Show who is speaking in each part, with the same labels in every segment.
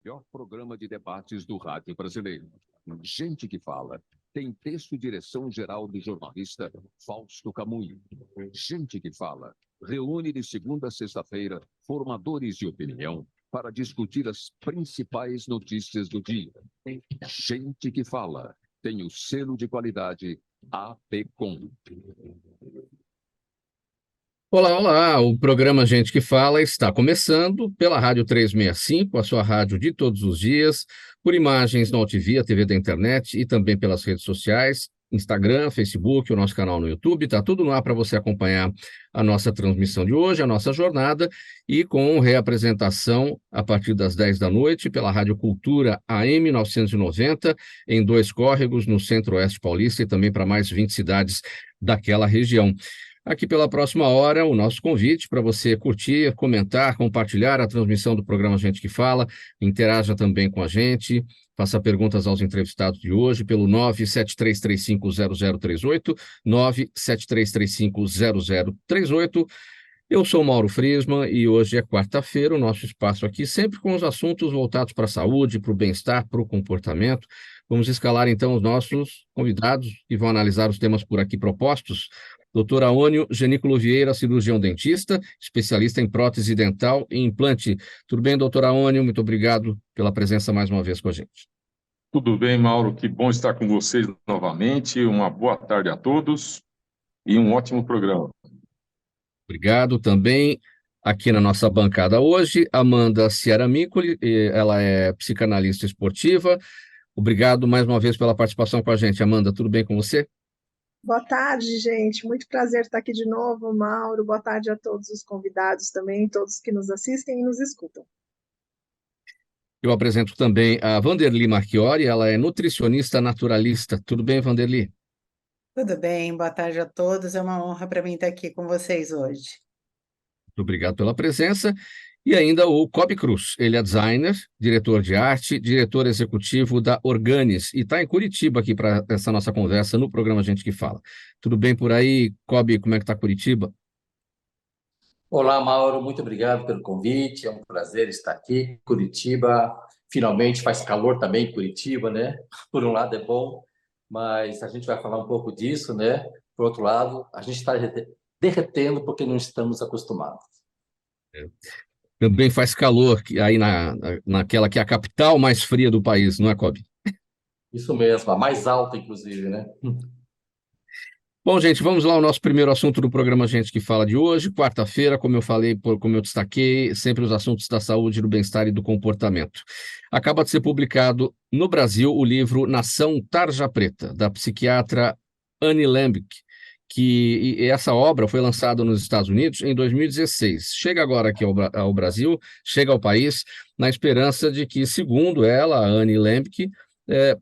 Speaker 1: Melhor programa de debates do rádio brasileiro. Gente que fala. Tem texto e direção geral do jornalista Fausto Camunho. Gente que fala. Reúne de segunda a sexta-feira formadores de opinião para discutir as principais notícias do dia. Gente que fala. Tem o selo de qualidade APCOM.
Speaker 2: Olá, olá! O programa Gente que Fala está começando pela Rádio 365, a sua rádio de todos os dias, por imagens na TV, a TV da internet e também pelas redes sociais, Instagram, Facebook, o nosso canal no YouTube, está tudo lá para você acompanhar a nossa transmissão de hoje, a nossa jornada, e com reapresentação a partir das 10 da noite pela Rádio Cultura AM 990, em Dois Córregos, no Centro-Oeste Paulista e também para mais 20 cidades daquela região. Aqui pela próxima hora, o nosso convite para você curtir, comentar, compartilhar a transmissão do programa Gente que Fala, interaja também com a gente, faça perguntas aos entrevistados de hoje pelo 973350038, 973350038. Eu sou Mauro Friesman e hoje é quarta-feira, o nosso espaço aqui sempre com os assuntos voltados para a saúde, para o bem-estar, para o comportamento. Vamos escalar então os nossos convidados e vão analisar os temas por aqui propostos. Doutor Aônio Genículo Vieira, cirurgião dentista, especialista em prótese dental e implante. Tudo bem, doutor Aônio? Muito obrigado pela presença mais uma vez com a gente.
Speaker 3: Tudo bem, Mauro? Que bom estar com vocês novamente. Uma boa tarde a todos e um ótimo programa.
Speaker 2: Obrigado também. Aqui na nossa bancada hoje, Amanda Ciaramicoli, ela é psicanalista esportiva. Obrigado mais uma vez pela participação com a gente. Amanda, tudo bem com você?
Speaker 4: Boa tarde, gente. Muito prazer estar aqui de novo, Mauro. Boa tarde a todos os convidados também, todos que nos assistem e nos escutam.
Speaker 2: Eu apresento também a Vanderly Marchiori, ela é nutricionista naturalista. Tudo bem, Vanderly?
Speaker 5: Tudo bem, boa tarde a todos. É uma honra para mim estar aqui com vocês hoje.
Speaker 2: Muito obrigado pela presença. E ainda o Cobi Cruz, ele é designer, diretor de arte, diretor executivo da Organis e está em Curitiba aqui para essa nossa conversa no programa Gente que Fala. Tudo bem por aí, Cobi? Como é que está Curitiba?
Speaker 6: Olá, Mauro, muito obrigado pelo convite. É um prazer estar aqui. Curitiba, finalmente faz calor também em Curitiba, né? Por um lado é bom, mas a gente vai falar um pouco disso, né? Por outro lado, a gente está derretendo porque não estamos acostumados.
Speaker 2: Também faz calor aí naquela que é a capital mais fria do país, não é, Cobi?
Speaker 6: Isso mesmo, a mais alta, inclusive, né?
Speaker 2: Bom, gente, vamos lá ao nosso primeiro assunto do programa Gente que Fala de hoje. Quarta-feira, como eu falei, como eu destaquei, sempre os assuntos da saúde, do bem-estar e do comportamento. Acaba de ser publicado no Brasil o livro Nação Tarja Preta, da psiquiatra Annie Lembeck, e essa obra foi lançada nos Estados Unidos em 2016. Chega agora aqui ao Brasil, chega ao país, na esperança de que, segundo ela, a Annie Lembeck,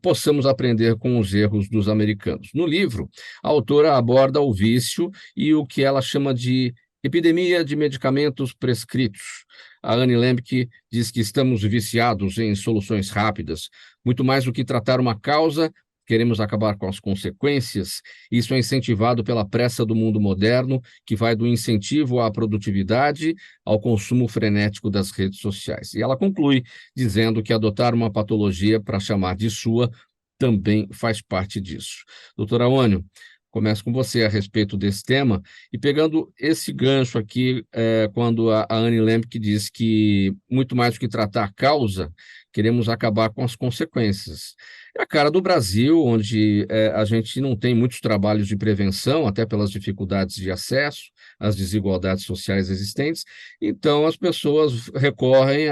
Speaker 2: possamos aprender com os erros dos americanos. No livro, a autora aborda o vício e o que ela chama de epidemia de medicamentos prescritos. A Annie Lembeck diz que estamos viciados em soluções rápidas, muito mais do que tratar uma causa, queremos acabar com as consequências. Isso é incentivado pela pressa do mundo moderno, que vai do incentivo à produtividade ao consumo frenético das redes sociais. E ela conclui dizendo que adotar uma patologia para chamar de sua também faz parte disso. Doutora Aônio, começo com você a respeito desse tema, e pegando esse gancho aqui, quando a Annie Lembeck diz que, muito mais do que tratar a causa, queremos acabar com as consequências. É a cara do Brasil, onde a gente não tem muitos trabalhos de prevenção, até pelas dificuldades de acesso, as desigualdades sociais existentes, então as pessoas recorrem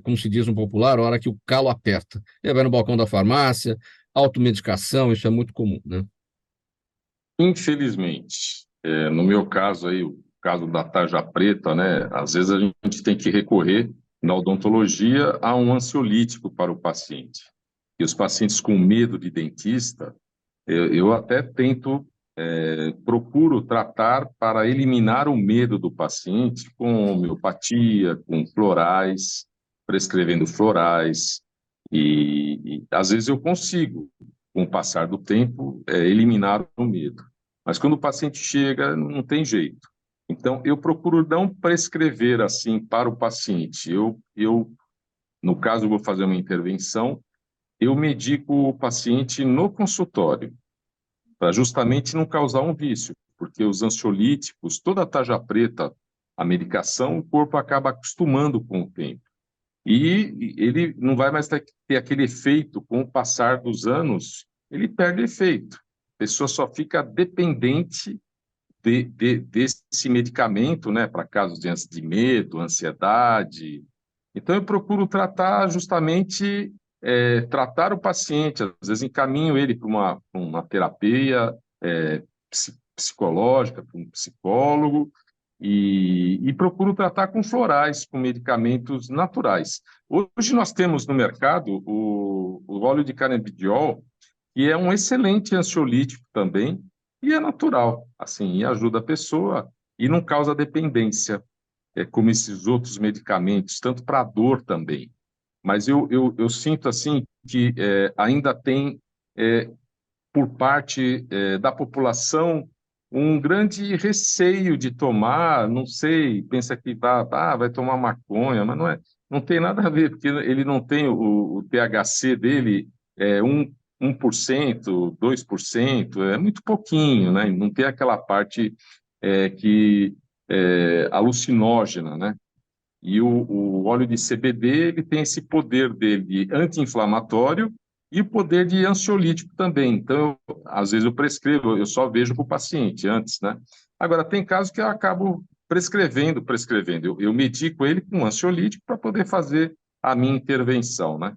Speaker 2: como se diz no popular, a hora que o calo aperta. Vai no balcão da farmácia, automedicação, isso é muito comum, né?
Speaker 3: Infelizmente, no meu caso aí, o caso da tarja preta, né? Às vezes a gente tem que recorrer na odontologia a um ansiolítico para o paciente. E os pacientes com medo de dentista, eu até tento, procuro tratar para eliminar o medo do paciente com homeopatia, com florais, prescrevendo florais, e às vezes eu consigo, com o passar do tempo, eliminar o medo. Mas quando o paciente chega, não tem jeito. Então, eu procuro não prescrever assim para o paciente. Eu No caso, eu vou fazer uma intervenção, eu medico o paciente no consultório, para justamente não causar um vício, porque os ansiolíticos, toda a tarja preta, a medicação, o corpo acaba acostumando com o tempo. E ele não vai mais ter aquele efeito com o passar dos anos, ele perde efeito. A pessoa só fica dependente desse medicamento, né, para casos de medo, ansiedade. Então, eu procuro tratar justamente, tratar o paciente, às vezes encaminho ele para uma terapia psicológica, para um psicólogo, e procuro tratar com florais, com medicamentos naturais. Hoje nós temos no mercado o óleo de canabidiol, que é um excelente ansiolítico também, e é natural, assim, e ajuda a pessoa e não causa dependência, como esses outros medicamentos, tanto para a dor também. Mas eu sinto, assim, que ainda tem, por parte da população, um grande receio de tomar, não sei, pensa que vai tomar maconha, mas não tem nada a ver, porque ele não tem o THC dele, 1%, 2%, é muito pouquinho, né? Não tem aquela parte que alucinógena, né? E o óleo de CBD, ele tem esse poder dele de anti-inflamatório e o poder de ansiolítico também. Então, às vezes eu prescrevo, eu só vejo para o paciente antes, né? Agora, tem casos que eu acabo prescrevendo. Eu medico ele com ansiolítico para poder fazer a minha intervenção, né?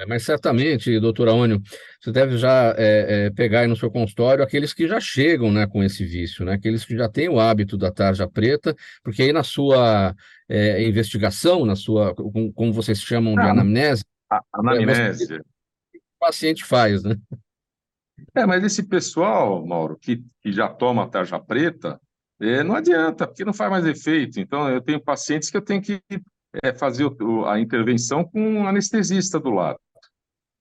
Speaker 2: Mas certamente, doutora Ônio, você deve já pegar aí no seu consultório aqueles que já chegam, né, com esse vício, né, aqueles que já têm o hábito da tarja preta, porque aí na sua investigação, como vocês chamam de
Speaker 3: Ah,
Speaker 2: anamnese,
Speaker 3: a
Speaker 2: você
Speaker 3: anamnese.
Speaker 2: o paciente faz, né?
Speaker 3: Mas esse pessoal, Mauro, que já toma tarja preta, não adianta, porque não faz mais efeito. Então, eu tenho pacientes que eu tenho que fazer a intervenção com um anestesista do lado.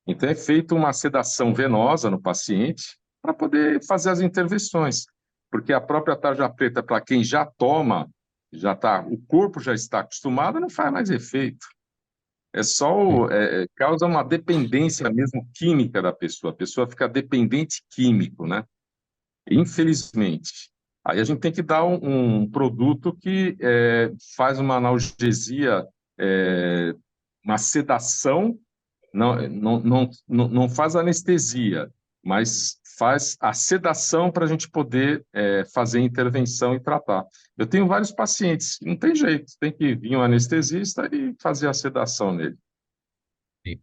Speaker 3: Então, é feita uma sedação venosa no paciente para poder fazer as intervenções. Porque a própria tarja preta, para quem já toma, o corpo já está acostumado, não faz mais efeito. É só causa uma dependência mesmo química da pessoa. A pessoa fica dependente químico, né? Infelizmente. Aí a gente tem que dar um produto que faz uma analgesia, uma sedação, não faz anestesia, mas faz a sedação para a gente poder fazer a intervenção e tratar. Eu tenho vários pacientes, não tem jeito, tem que vir um anestesista e fazer a sedação nele.
Speaker 2: Sim.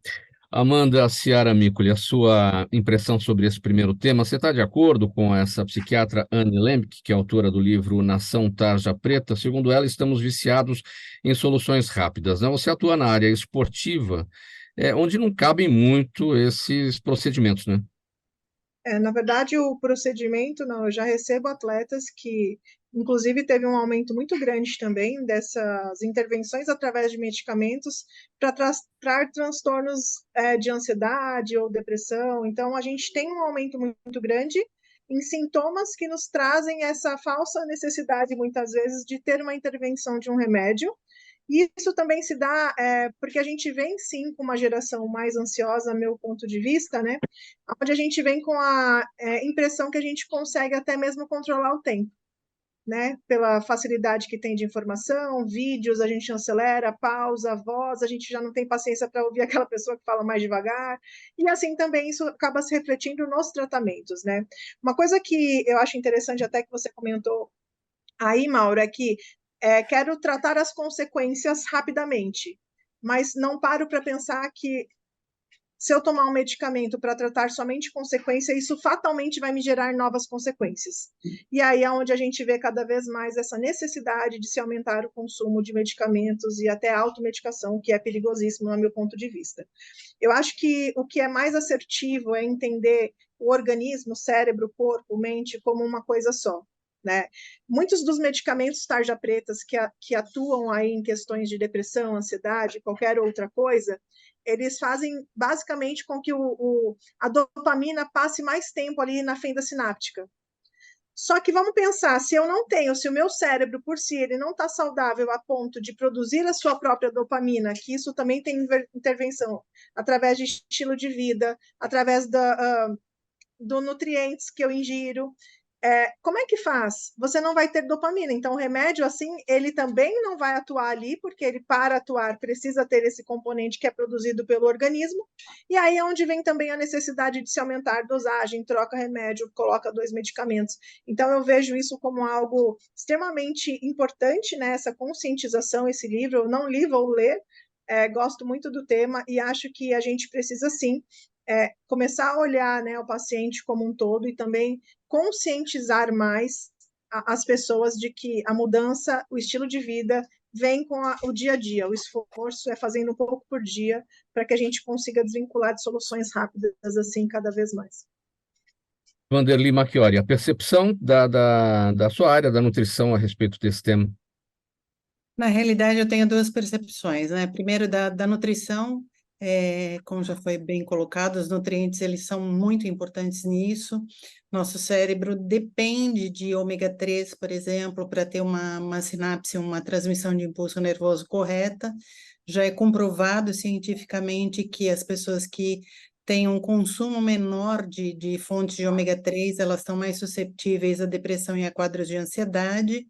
Speaker 2: Amanda Ciara Micoli, a sua impressão sobre esse primeiro tema, você está de acordo com essa psiquiatra Anne Lemke, que é autora do livro Nação Tarja Preta? Segundo ela, estamos viciados em soluções rápidas, né? Você atua na área esportiva, onde não cabem muito esses procedimentos, né?
Speaker 4: Na verdade, o procedimento, não, eu já recebo atletas que, inclusive, teve um aumento muito grande também dessas intervenções através de medicamentos para tratar transtornos de ansiedade ou depressão. Então, a gente tem um aumento muito grande em sintomas que nos trazem essa falsa necessidade, muitas vezes, de ter uma intervenção de um remédio. E isso também se dá porque a gente vem, sim, com uma geração mais ansiosa, meu ponto de vista, né? Onde a gente vem com a impressão que a gente consegue até mesmo controlar o tempo, né? Pela facilidade que tem de informação, vídeos, a gente acelera, pausa, voz, a gente já não tem paciência para ouvir aquela pessoa que fala mais devagar, e assim também isso acaba se refletindo nos tratamentos, né? Uma coisa que eu acho interessante até que você comentou aí, Mauro, é que quero tratar as consequências rapidamente, mas não paro para pensar que se eu tomar um medicamento para tratar somente consequência, isso fatalmente vai me gerar novas consequências. E aí é onde a gente vê cada vez mais essa necessidade de se aumentar o consumo de medicamentos e até a automedicação, que é perigosíssimo, no meu ponto de vista. Eu acho que o que é mais assertivo é entender o organismo, cérebro, corpo, mente, como uma coisa só. Né? Muitos dos medicamentos tarja pretas que atuam aí em questões de depressão, ansiedade, qualquer outra coisa, eles fazem basicamente com que a dopamina passe mais tempo ali na fenda sináptica. Só que vamos pensar, se eu não tenho, se o meu cérebro por si ele não está saudável a ponto de produzir a sua própria dopamina, que isso também tem intervenção através de estilo de vida, através do nutrientes que eu ingiro. Como é que faz? Você não vai ter dopamina, então o remédio assim, ele também não vai atuar ali, porque ele para atuar precisa ter esse componente que é produzido pelo organismo, e aí é onde vem também a necessidade de se aumentar a dosagem, troca remédio, coloca 2 medicamentos. Então eu vejo isso como algo extremamente importante, né, essa conscientização, esse livro, eu não li, vou ler, gosto muito do tema e acho que a gente precisa sim começar a olhar, né, o paciente como um todo e também conscientizar mais as pessoas de que a mudança, o estilo de vida vem com o dia a dia, o esforço é fazendo um pouco por dia para que a gente consiga desvincular de soluções rápidas assim cada vez mais.
Speaker 2: Vanderly Marchiori, a percepção da sua área da nutrição a respeito desse tema.
Speaker 5: Na realidade, eu tenho duas percepções, né? Primeiro, da nutrição, como já foi bem colocado, os nutrientes, eles são muito importantes nisso. Nosso cérebro depende de ômega 3, por exemplo, para ter uma sinapse, uma transmissão de impulso nervoso correta. Já é comprovado cientificamente que as pessoas que têm um consumo menor de fontes de ômega 3, elas estão mais susceptíveis à depressão e a quadros de ansiedade.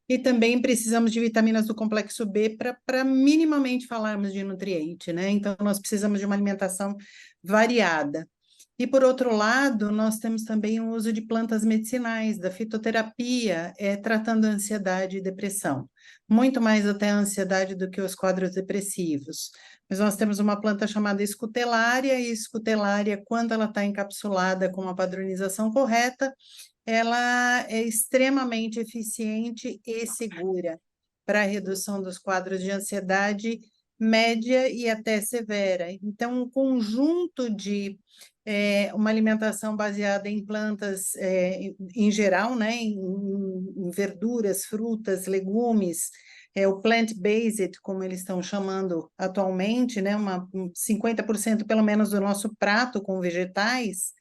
Speaker 5: E também precisamos de vitaminas do complexo B para minimamente falarmos de nutriente, né? Então, nós precisamos de uma alimentação variada. E, por outro lado, nós temos também o uso de plantas medicinais, da fitoterapia, tratando a ansiedade e depressão. Muito mais até a ansiedade do que os quadros depressivos. Mas nós temos uma planta chamada escutelária, e escutelária, quando ela está encapsulada com uma padronização correta, ela é extremamente eficiente e segura para a redução dos quadros de ansiedade média e até severa. Então, um conjunto de uma alimentação baseada em plantas em geral, né, em verduras, frutas, legumes, o plant-based, como eles estão chamando atualmente, né, 50% pelo menos do nosso prato com vegetais,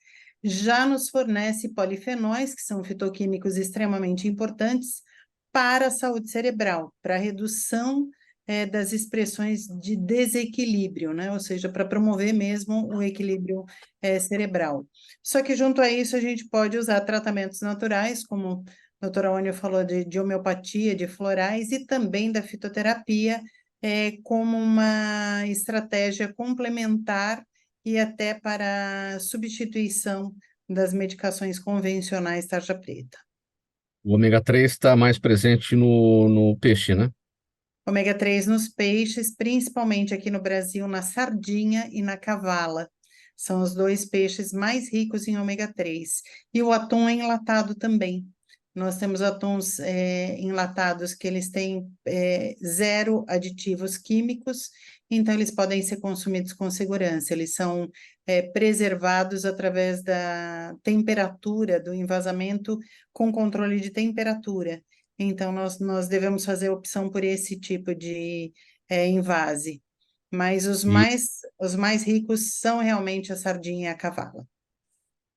Speaker 5: já nos fornece polifenóis, que são fitoquímicos extremamente importantes para a saúde cerebral, para a redução das expressões de desequilíbrio, né? Ou seja, para promover mesmo o equilíbrio cerebral. Só que junto a isso a gente pode usar tratamentos naturais, como a doutora Ônio falou de homeopatia, de florais e também da fitoterapia, como uma estratégia complementar e até para substituição das medicações convencionais tarja preta.
Speaker 2: O ômega 3 está mais presente no peixe, né?
Speaker 5: Ômega 3 nos peixes, principalmente aqui no Brasil, na sardinha e na cavala. São os 2 peixes mais ricos em ômega 3. E o atum enlatado também. Nós temos atuns enlatados que eles têm 0 aditivos químicos, então eles podem ser consumidos com segurança. Eles são preservados através da temperatura, do envasamento com controle de temperatura. Então, nós devemos fazer opção por esse tipo de invase. Mas os mais ricos são realmente a sardinha e a cavala.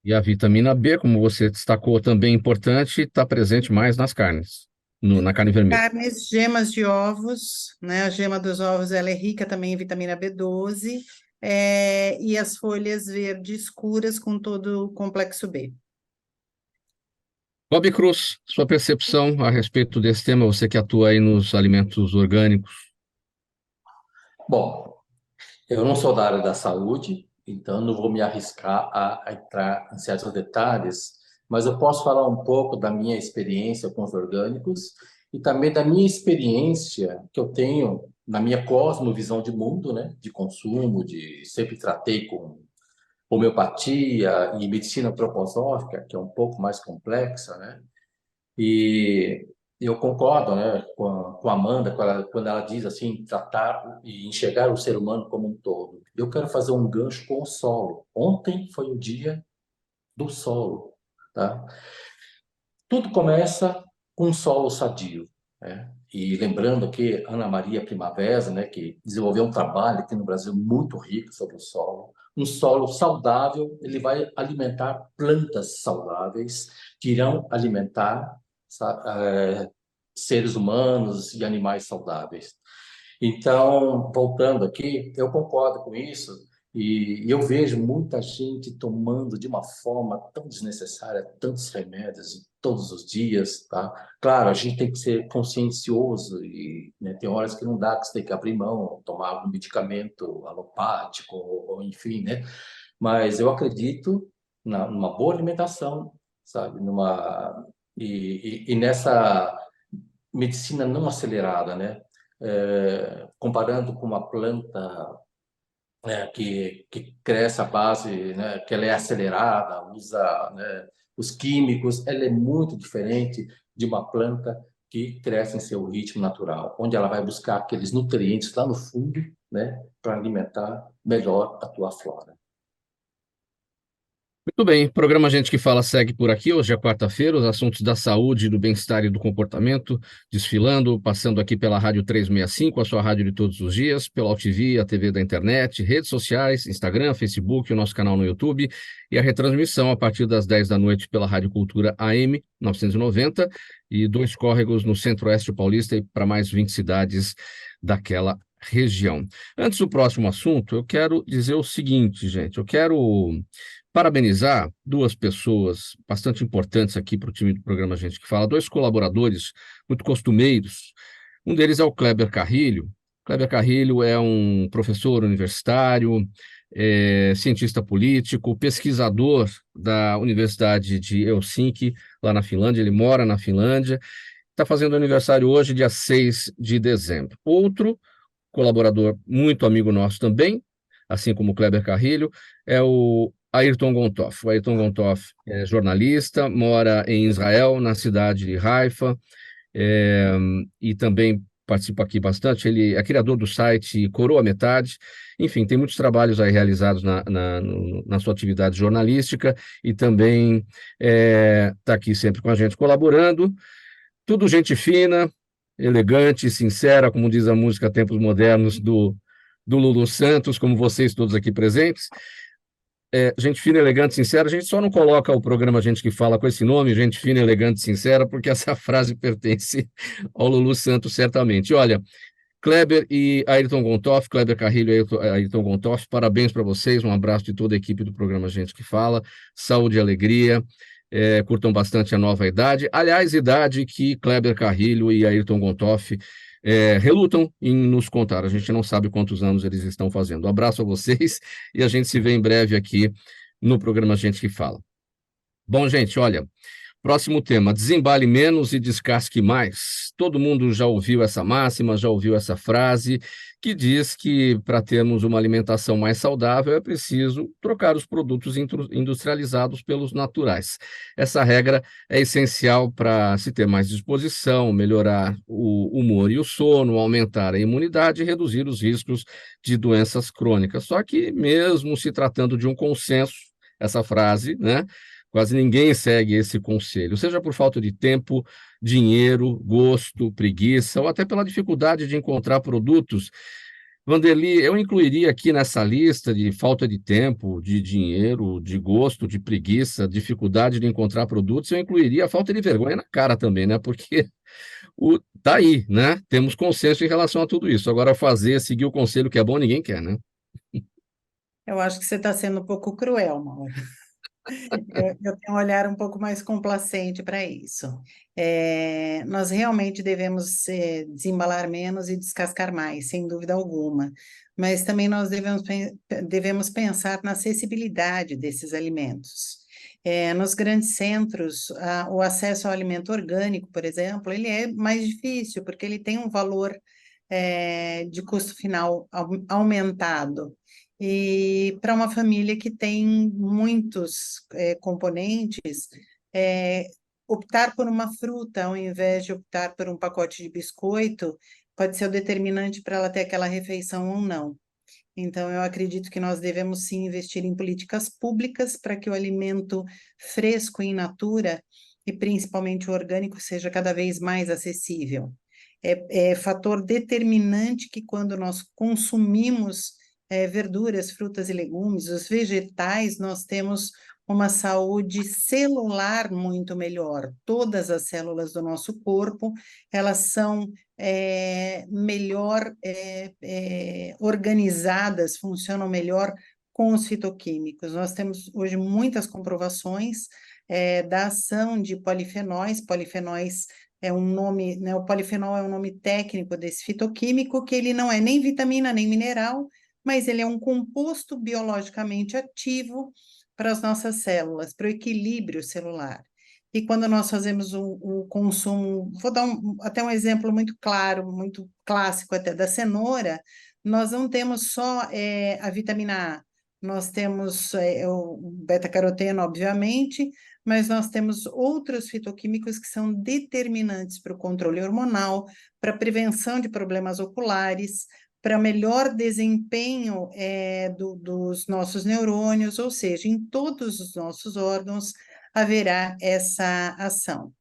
Speaker 2: E a vitamina B, como você destacou, também importante, está presente mais nas carnes, na carne vermelha.
Speaker 5: Carnes, gemas de ovos, né? A gema dos ovos ela é rica também em vitamina B12, e as folhas verdes escuras com todo o complexo B.
Speaker 2: Bob Cruz, sua percepção a respeito desse tema, você que atua aí nos alimentos orgânicos.
Speaker 6: Bom, eu não sou da área da saúde, então não vou me arriscar a entrar em certos detalhes, mas eu posso falar um pouco da minha experiência com os orgânicos e também da minha experiência que eu tenho na minha cosmovisão de mundo, né, de consumo, de sempre tratei com homeopatia e medicina antroposófica, que é um pouco mais complexa, né? E eu concordo, né, com a Amanda quando ela diz assim, tratar e enxergar o ser humano como um todo. Eu quero fazer um gancho com o solo. Ontem foi o dia do solo, tá? Tudo começa com um solo sadio, né? E lembrando que Ana Maria Primavera, né, que desenvolveu um trabalho aqui no Brasil muito rico sobre o solo. Um solo saudável, ele vai alimentar plantas saudáveis, que irão alimentar seres humanos e animais saudáveis. Então, voltando aqui, eu concordo com isso e eu vejo muita gente tomando de uma forma tão desnecessária tantos remédios todos os dias, tá? Claro, a gente tem que ser consciencioso e, né, tem horas que não dá, que você tem que abrir mão, tomar algum medicamento alopático ou enfim, né? Mas eu acredito numa boa alimentação, sabe? E nessa medicina não acelerada, né? Comparando com uma planta que cresce à base, né, que ela é acelerada, usa, né, os químicos, ela é muito diferente de uma planta que cresce em seu ritmo natural, onde ela vai buscar aqueles nutrientes lá no fundo, né, para alimentar melhor a tua flora.
Speaker 2: Muito bem, programa Gente que Fala segue por aqui. Hoje é quarta-feira, os assuntos da saúde, do bem-estar e do comportamento, desfilando, passando aqui pela Rádio 365, a sua rádio de todos os dias, pela AltV, a TV da internet, redes sociais, Instagram, Facebook, o nosso canal no YouTube e a retransmissão a partir das 10 da noite pela Rádio Cultura AM 990 e 2 córregos no Centro-Oeste Paulista e para mais 20 cidades daquela região. Antes do próximo assunto, eu quero dizer o seguinte, gente, eu quero parabenizar duas pessoas bastante importantes aqui para o time do programa Gente que Fala, dois colaboradores muito costumeiros. Um deles é o Kleber Carrilho. Kleber Carrilho é um professor universitário, cientista político, pesquisador da Universidade de Helsinki, lá na Finlândia. Ele mora na Finlândia. Está fazendo aniversário hoje, dia 6 de dezembro. Outro colaborador muito amigo nosso também, assim como o Kleber Carrilho, é o Ayrton Gontoff. O Ayrton Gontoff é jornalista, mora em Israel, na cidade de Haifa, e também participa aqui bastante. Ele é criador do site Coroa Metade. Enfim, tem muitos trabalhos aí realizados na sua atividade jornalística e também está aqui sempre com a gente colaborando. Tudo gente fina, elegante, sincera, como diz a música Tempos Modernos do Lulu Santos, como vocês todos aqui presentes. Gente fina, elegante, sincera. A gente só não coloca o programa Gente que Fala com esse nome, gente fina, elegante, sincera, porque essa frase pertence ao Lulu Santos, certamente. Olha, Kleber e Ayrton Gontoff, Kleber Carrilho e Ayrton Gontoff, parabéns para vocês, um abraço de toda a equipe do programa Gente que Fala, saúde e alegria, curtam bastante a nova idade, aliás, idade que Kleber Carrilho e Ayrton Gontoff relutam em nos contar. A gente não sabe quantos anos eles estão fazendo. Um abraço a vocês e a gente se vê em breve aqui no programa Gente que Fala. Bom, gente, olha, próximo tema, desembale menos e descasque mais. Todo mundo já ouviu essa máxima, já ouviu essa frase, que diz que para termos uma alimentação mais saudável é preciso trocar os produtos industrializados pelos naturais. Essa regra é essencial para se ter mais disposição, melhorar o humor e o sono, aumentar a imunidade e reduzir os riscos de doenças crônicas. Só que, mesmo se tratando de um consenso, essa frase, né? Quase ninguém segue esse conselho, seja por falta de tempo, dinheiro, gosto, preguiça, ou até pela dificuldade de encontrar produtos. Vanderly, eu incluiria aqui nessa lista de falta de tempo, de dinheiro, de gosto, de preguiça, dificuldade de encontrar produtos, eu incluiria a falta de vergonha na cara também, né? Porque tá aí, né? Temos consenso em relação a tudo isso. Agora, seguir o conselho que é bom, ninguém quer, né?
Speaker 5: Eu acho que você está sendo um pouco cruel, Mauro. Eu tenho um olhar um pouco mais complacente para isso. Nós realmente devemos desembalar menos e descascar mais, sem dúvida alguma. Mas também nós devemos pensar na acessibilidade desses alimentos. Nos grandes centros, o acesso ao alimento orgânico, por exemplo, ele é mais difícil, porque ele tem um valor de custo final aumentado. E para uma família que tem muitos componentes, optar por uma fruta ao invés de optar por um pacote de biscoito pode ser o determinante para ela ter aquela refeição ou não. Então, eu acredito que nós devemos sim investir em políticas públicas para que o alimento fresco in natura, e principalmente o orgânico, seja cada vez mais acessível. é fator determinante que quando nós consumimos verduras, frutas e legumes, os vegetais, nós temos uma saúde celular muito melhor. Todas as células do nosso corpo, elas são melhor organizadas, funcionam melhor com os fitoquímicos. Nós temos hoje muitas comprovações da ação de polifenóis. Polifenóis é um nome, né, o polifenol é um nome técnico desse fitoquímico, que ele não é nem vitamina nem mineral, mas ele é um composto biologicamente ativo para as nossas células, para o equilíbrio celular. E quando nós fazemos o consumo, vou dar até um exemplo muito claro, muito clássico até, da cenoura, nós não temos só a vitamina A, nós temos o beta-caroteno, obviamente, mas nós temos outros fitoquímicos que são determinantes para o controle hormonal, para a prevenção de problemas oculares, para melhor desempenho dos nossos neurônios, ou seja, em todos os nossos órgãos haverá essa ação.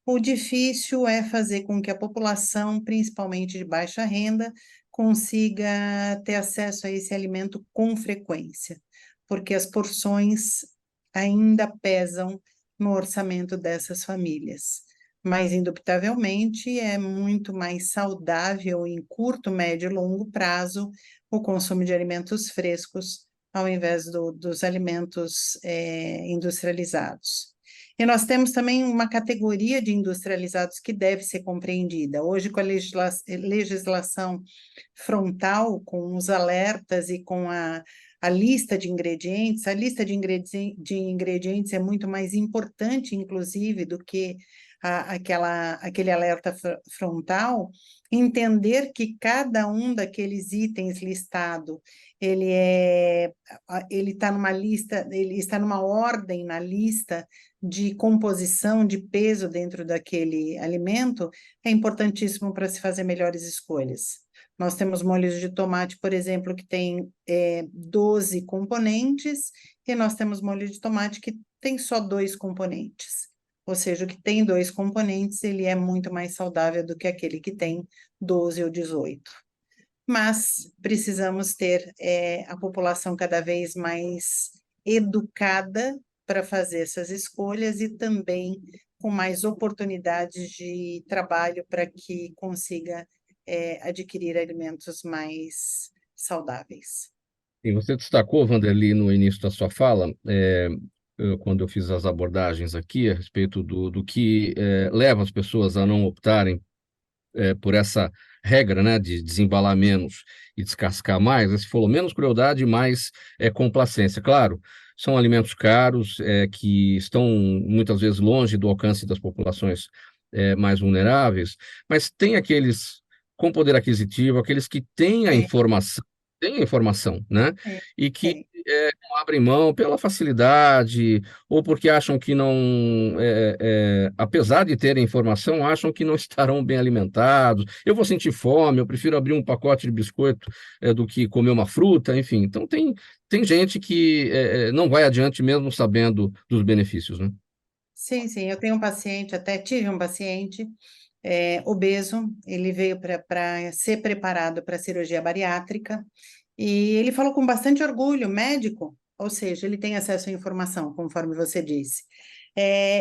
Speaker 5: O difícil é fazer com que a população, principalmente de baixa renda, consiga ter acesso a esse alimento com frequência, porque as porções ainda pesam no orçamento dessas famílias. Mas, indubitavelmente, é muito mais saudável em curto, médio e longo prazo o consumo de alimentos frescos ao invés dos alimentos industrializados. E nós temos também uma categoria de industrializados que deve ser compreendida. Hoje, com a legislação frontal, com os alertas e com a lista de ingredientes, a lista de ingredientes é muito mais importante, inclusive, do que aquele alerta frontal, entender que cada um daqueles itens listado, ele está numa lista, ele está numa ordem na lista de composição, de peso dentro daquele alimento, é importantíssimo para se fazer melhores escolhas. Nós temos molhos de tomate, por exemplo, que tem 12 componentes, e nós temos molho de tomate que tem só 2 componentes. Ou seja, o que tem 2 componentes, ele é muito mais saudável do que aquele que tem 12 ou 18. Mas precisamos ter a população cada vez mais educada para fazer essas escolhas e também com mais oportunidades de trabalho para que consiga adquirir alimentos mais saudáveis.
Speaker 2: E você destacou, Vanderly, no início da sua fala, quando eu fiz as abordagens aqui a respeito do que leva as pessoas a não optarem por essa regra, né, de desembalar menos e descascar mais. Você falou menos crueldade e mais complacência. Claro, são alimentos caros que estão muitas vezes longe do alcance das populações mais vulneráveis, mas tem aqueles com poder aquisitivo, aqueles que têm a informação, né? E que não abrem mão pela facilidade, ou porque acham que não, apesar de terem informação, acham que não estarão bem alimentados. Eu vou sentir fome, eu prefiro abrir um pacote de biscoito do que comer uma fruta, enfim. Então tem gente que não vai adiante mesmo sabendo dos benefícios, né?
Speaker 5: Sim, eu tenho um paciente, até tive um paciente obeso, ele veio para ser preparado para a cirurgia bariátrica, e ele falou com bastante orgulho, médico, ou seja, ele tem acesso à informação, conforme você disse.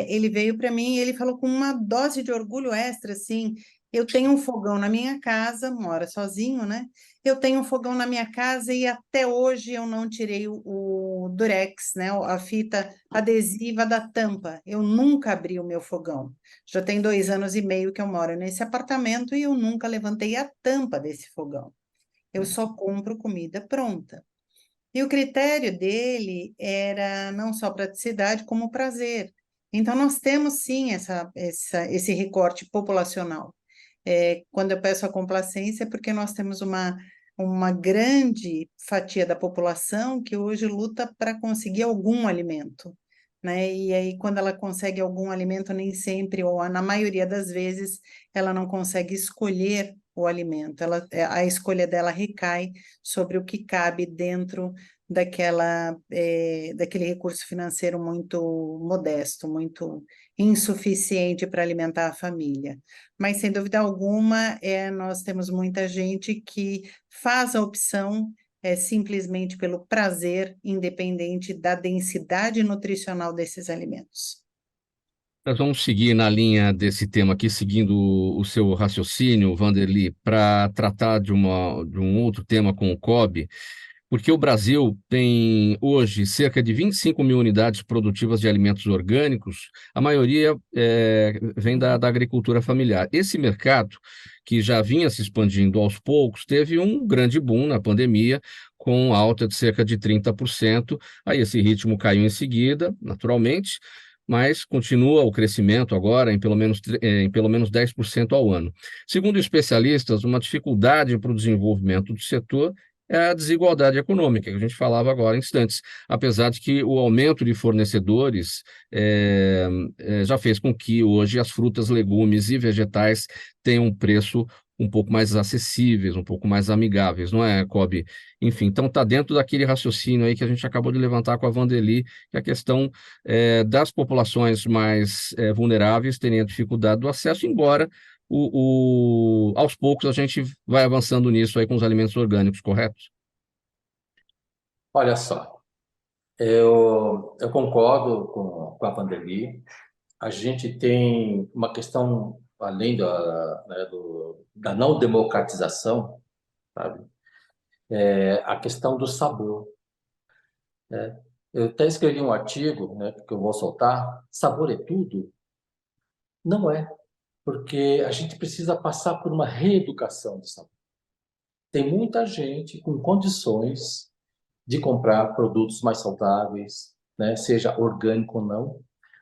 Speaker 5: Ele veio para mim e ele falou com uma dose de orgulho extra, assim, eu tenho um fogão na minha casa, mora sozinho, né? Eu tenho um fogão na minha casa e até hoje eu não tirei o durex, né? A fita adesiva da tampa. Eu nunca abri o meu fogão. Já tem 2 anos e meio que eu moro nesse apartamento e eu nunca levantei a tampa desse fogão. Eu só compro comida pronta. E o critério dele era não só praticidade, como prazer. Então, nós temos, sim, esse recorte populacional. Quando eu peço a complacência, é porque nós temos uma grande fatia da população que hoje luta para conseguir algum alimento, né? E aí, quando ela consegue algum alimento, nem sempre, ou na maioria das vezes, ela não consegue escolher o alimento. A escolha dela recai sobre o que cabe dentro daquele recurso financeiro muito modesto, muito insuficiente para alimentar a família. Mas, sem dúvida alguma, nós temos muita gente que faz a opção simplesmente pelo prazer, independente da densidade nutricional desses alimentos.
Speaker 2: Nós vamos seguir na linha desse tema aqui, seguindo o seu raciocínio, Vanderly, para tratar de um outro tema com o COB, porque o Brasil tem hoje cerca de 25 mil unidades produtivas de alimentos orgânicos, a maioria vem da agricultura familiar. Esse mercado, que já vinha se expandindo aos poucos, teve um grande boom na pandemia, com alta de cerca de 30%, aí esse ritmo caiu em seguida, naturalmente, mas continua o crescimento agora em pelo menos 10% ao ano. Segundo especialistas, uma dificuldade para o desenvolvimento do setor é a desigualdade econômica, que a gente falava agora em instantes, apesar de que o aumento de fornecedores já fez com que hoje as frutas, legumes e vegetais tenham um preço um pouco mais acessíveis, um pouco mais amigáveis, não é, Kobe? Enfim, então está dentro daquele raciocínio aí que a gente acabou de levantar com a Vanderly, que é a questão das populações mais vulneráveis terem a dificuldade do acesso, embora aos poucos a gente vai avançando nisso aí com os alimentos orgânicos, correto?
Speaker 6: Olha só, eu concordo com a Vanderly. A gente tem uma questão, além da não democratização, sabe? A questão do sabor, né? Eu até escrevi um artigo, né, que eu vou soltar. Sabor é tudo? Não é, porque a gente precisa passar por uma reeducação do sabor. Tem muita gente com condições de comprar produtos mais saudáveis, né, seja orgânico ou não,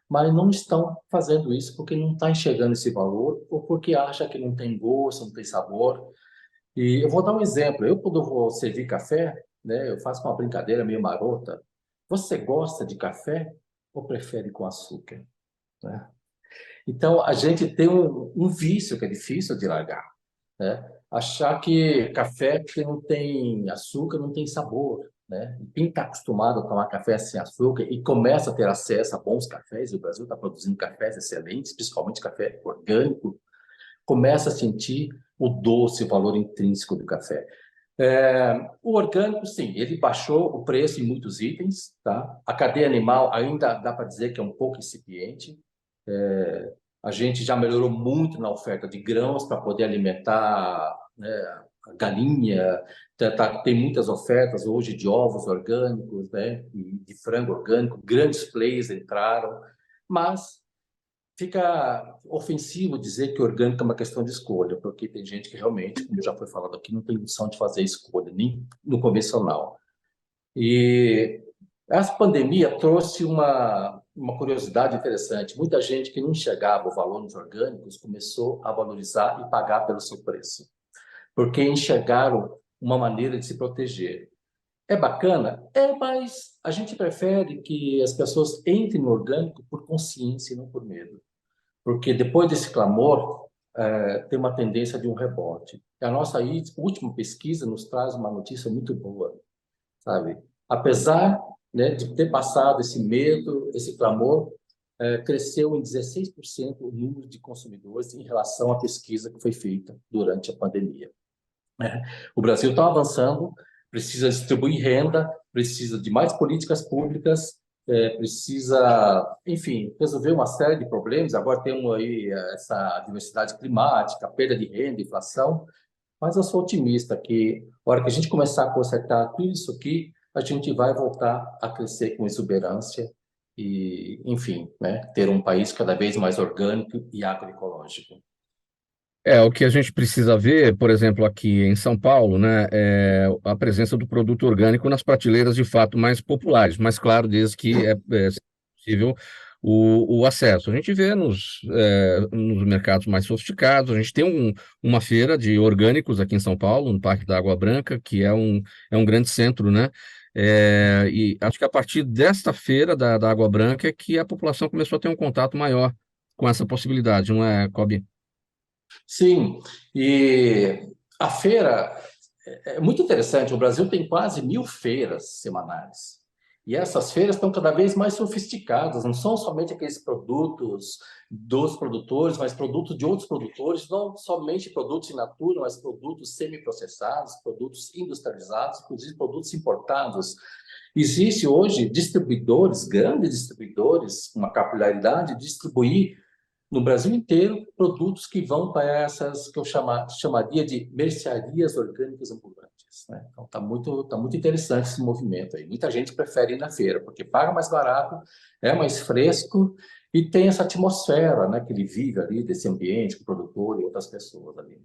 Speaker 6: mas não estão fazendo isso porque não está enxergando esse valor ou porque acha que não tem gosto, não tem sabor. E eu vou dar um exemplo. Eu, quando vou servir café, né, eu faço uma brincadeira meio marota. Você gosta de café ou prefere com açúcar? Né? Então, a gente tem um vício que é difícil de largar, né? Achar que café que não tem açúcar não tem sabor, né? E quem está acostumado a tomar café sem açúcar e começa a ter acesso a bons cafés, e o Brasil está produzindo cafés excelentes, principalmente café orgânico, começa a sentir o doce, o valor intrínseco do café. O orgânico, sim, ele baixou o preço em muitos itens, tá? A cadeia animal ainda dá para dizer que é um pouco incipiente. A gente já melhorou muito na oferta de grãos para poder alimentar, né, a galinha. Tem muitas ofertas hoje de ovos orgânicos, né, e de frango orgânico. Grandes players entraram, mas fica ofensivo dizer que orgânico é uma questão de escolha, porque tem gente que realmente, como já foi falado aqui, não tem opção de fazer escolha, nem no convencional. E essa pandemia trouxe uma curiosidade interessante. Muita gente que não enxergava o valor nos orgânicos começou a valorizar e pagar pelo seu preço, porque enxergaram uma maneira de se proteger. É bacana? Mas a gente prefere que as pessoas entrem no orgânico por consciência e não por medo. Porque depois desse clamor, tem uma tendência de um rebote. A nossa última pesquisa nos traz uma notícia muito boa, sabe? Apesar, né, de ter passado esse medo, esse clamor, cresceu em 16% o número de consumidores em relação à pesquisa que foi feita durante a pandemia. O Brasil está avançando, precisa distribuir renda, precisa de mais políticas públicas, precisa, enfim, resolver uma série de problemas. Agora temos aí essa diversidade climática, perda de renda, inflação, mas eu sou otimista que, na hora que a gente começar a consertar tudo isso aqui, a gente vai voltar a crescer com exuberância e, enfim, né, ter um país cada vez mais orgânico e agroecológico.
Speaker 2: O que a gente precisa ver, por exemplo, aqui em São Paulo, né, é a presença do produto orgânico nas prateleiras de fato mais populares, mas claro, desde que é possível o acesso. A gente vê nos mercados mais sofisticados, a gente tem uma feira de orgânicos aqui em São Paulo, no Parque da Água Branca, que é um grande centro, né? E acho que a partir desta feira da Água Branca é que a população começou a ter um contato maior com essa possibilidade, não é, Kobe?
Speaker 6: Sim, e a feira é muito interessante. O Brasil tem quase 1.000 feiras semanais. E essas feiras estão cada vez mais sofisticadas, não são somente aqueles produtos dos produtores, mas produtos de outros produtores, não somente produtos in natura, mas produtos semi-processados, produtos industrializados, inclusive produtos importados. Existe hoje distribuidores, grandes distribuidores, com uma capilaridade de distribuir no Brasil inteiro produtos que vão para essas que eu chamaria de mercearias orgânicas ambulantes, né? Então tá muito interessante esse movimento aí. Muita gente prefere ir na feira porque paga mais barato, é mais fresco e tem essa atmosfera, né, que ele vive ali desse ambiente com o produtor e outras pessoas ali.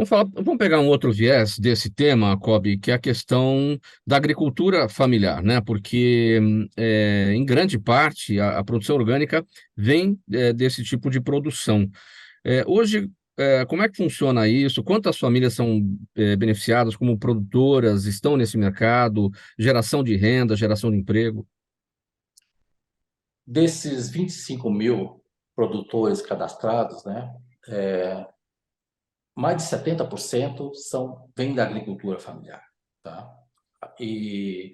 Speaker 2: Vamos pegar um outro viés desse tema, Kobe, que é a questão da agricultura familiar, né? Porque, em grande parte, a produção orgânica vem desse tipo de produção. Hoje, como é que funciona isso? Quantas famílias são beneficiadas como produtoras, estão nesse mercado? Geração de renda, geração de emprego?
Speaker 6: Desses 25.000 produtores cadastrados, né, mais de 70% vem da agricultura familiar, tá? E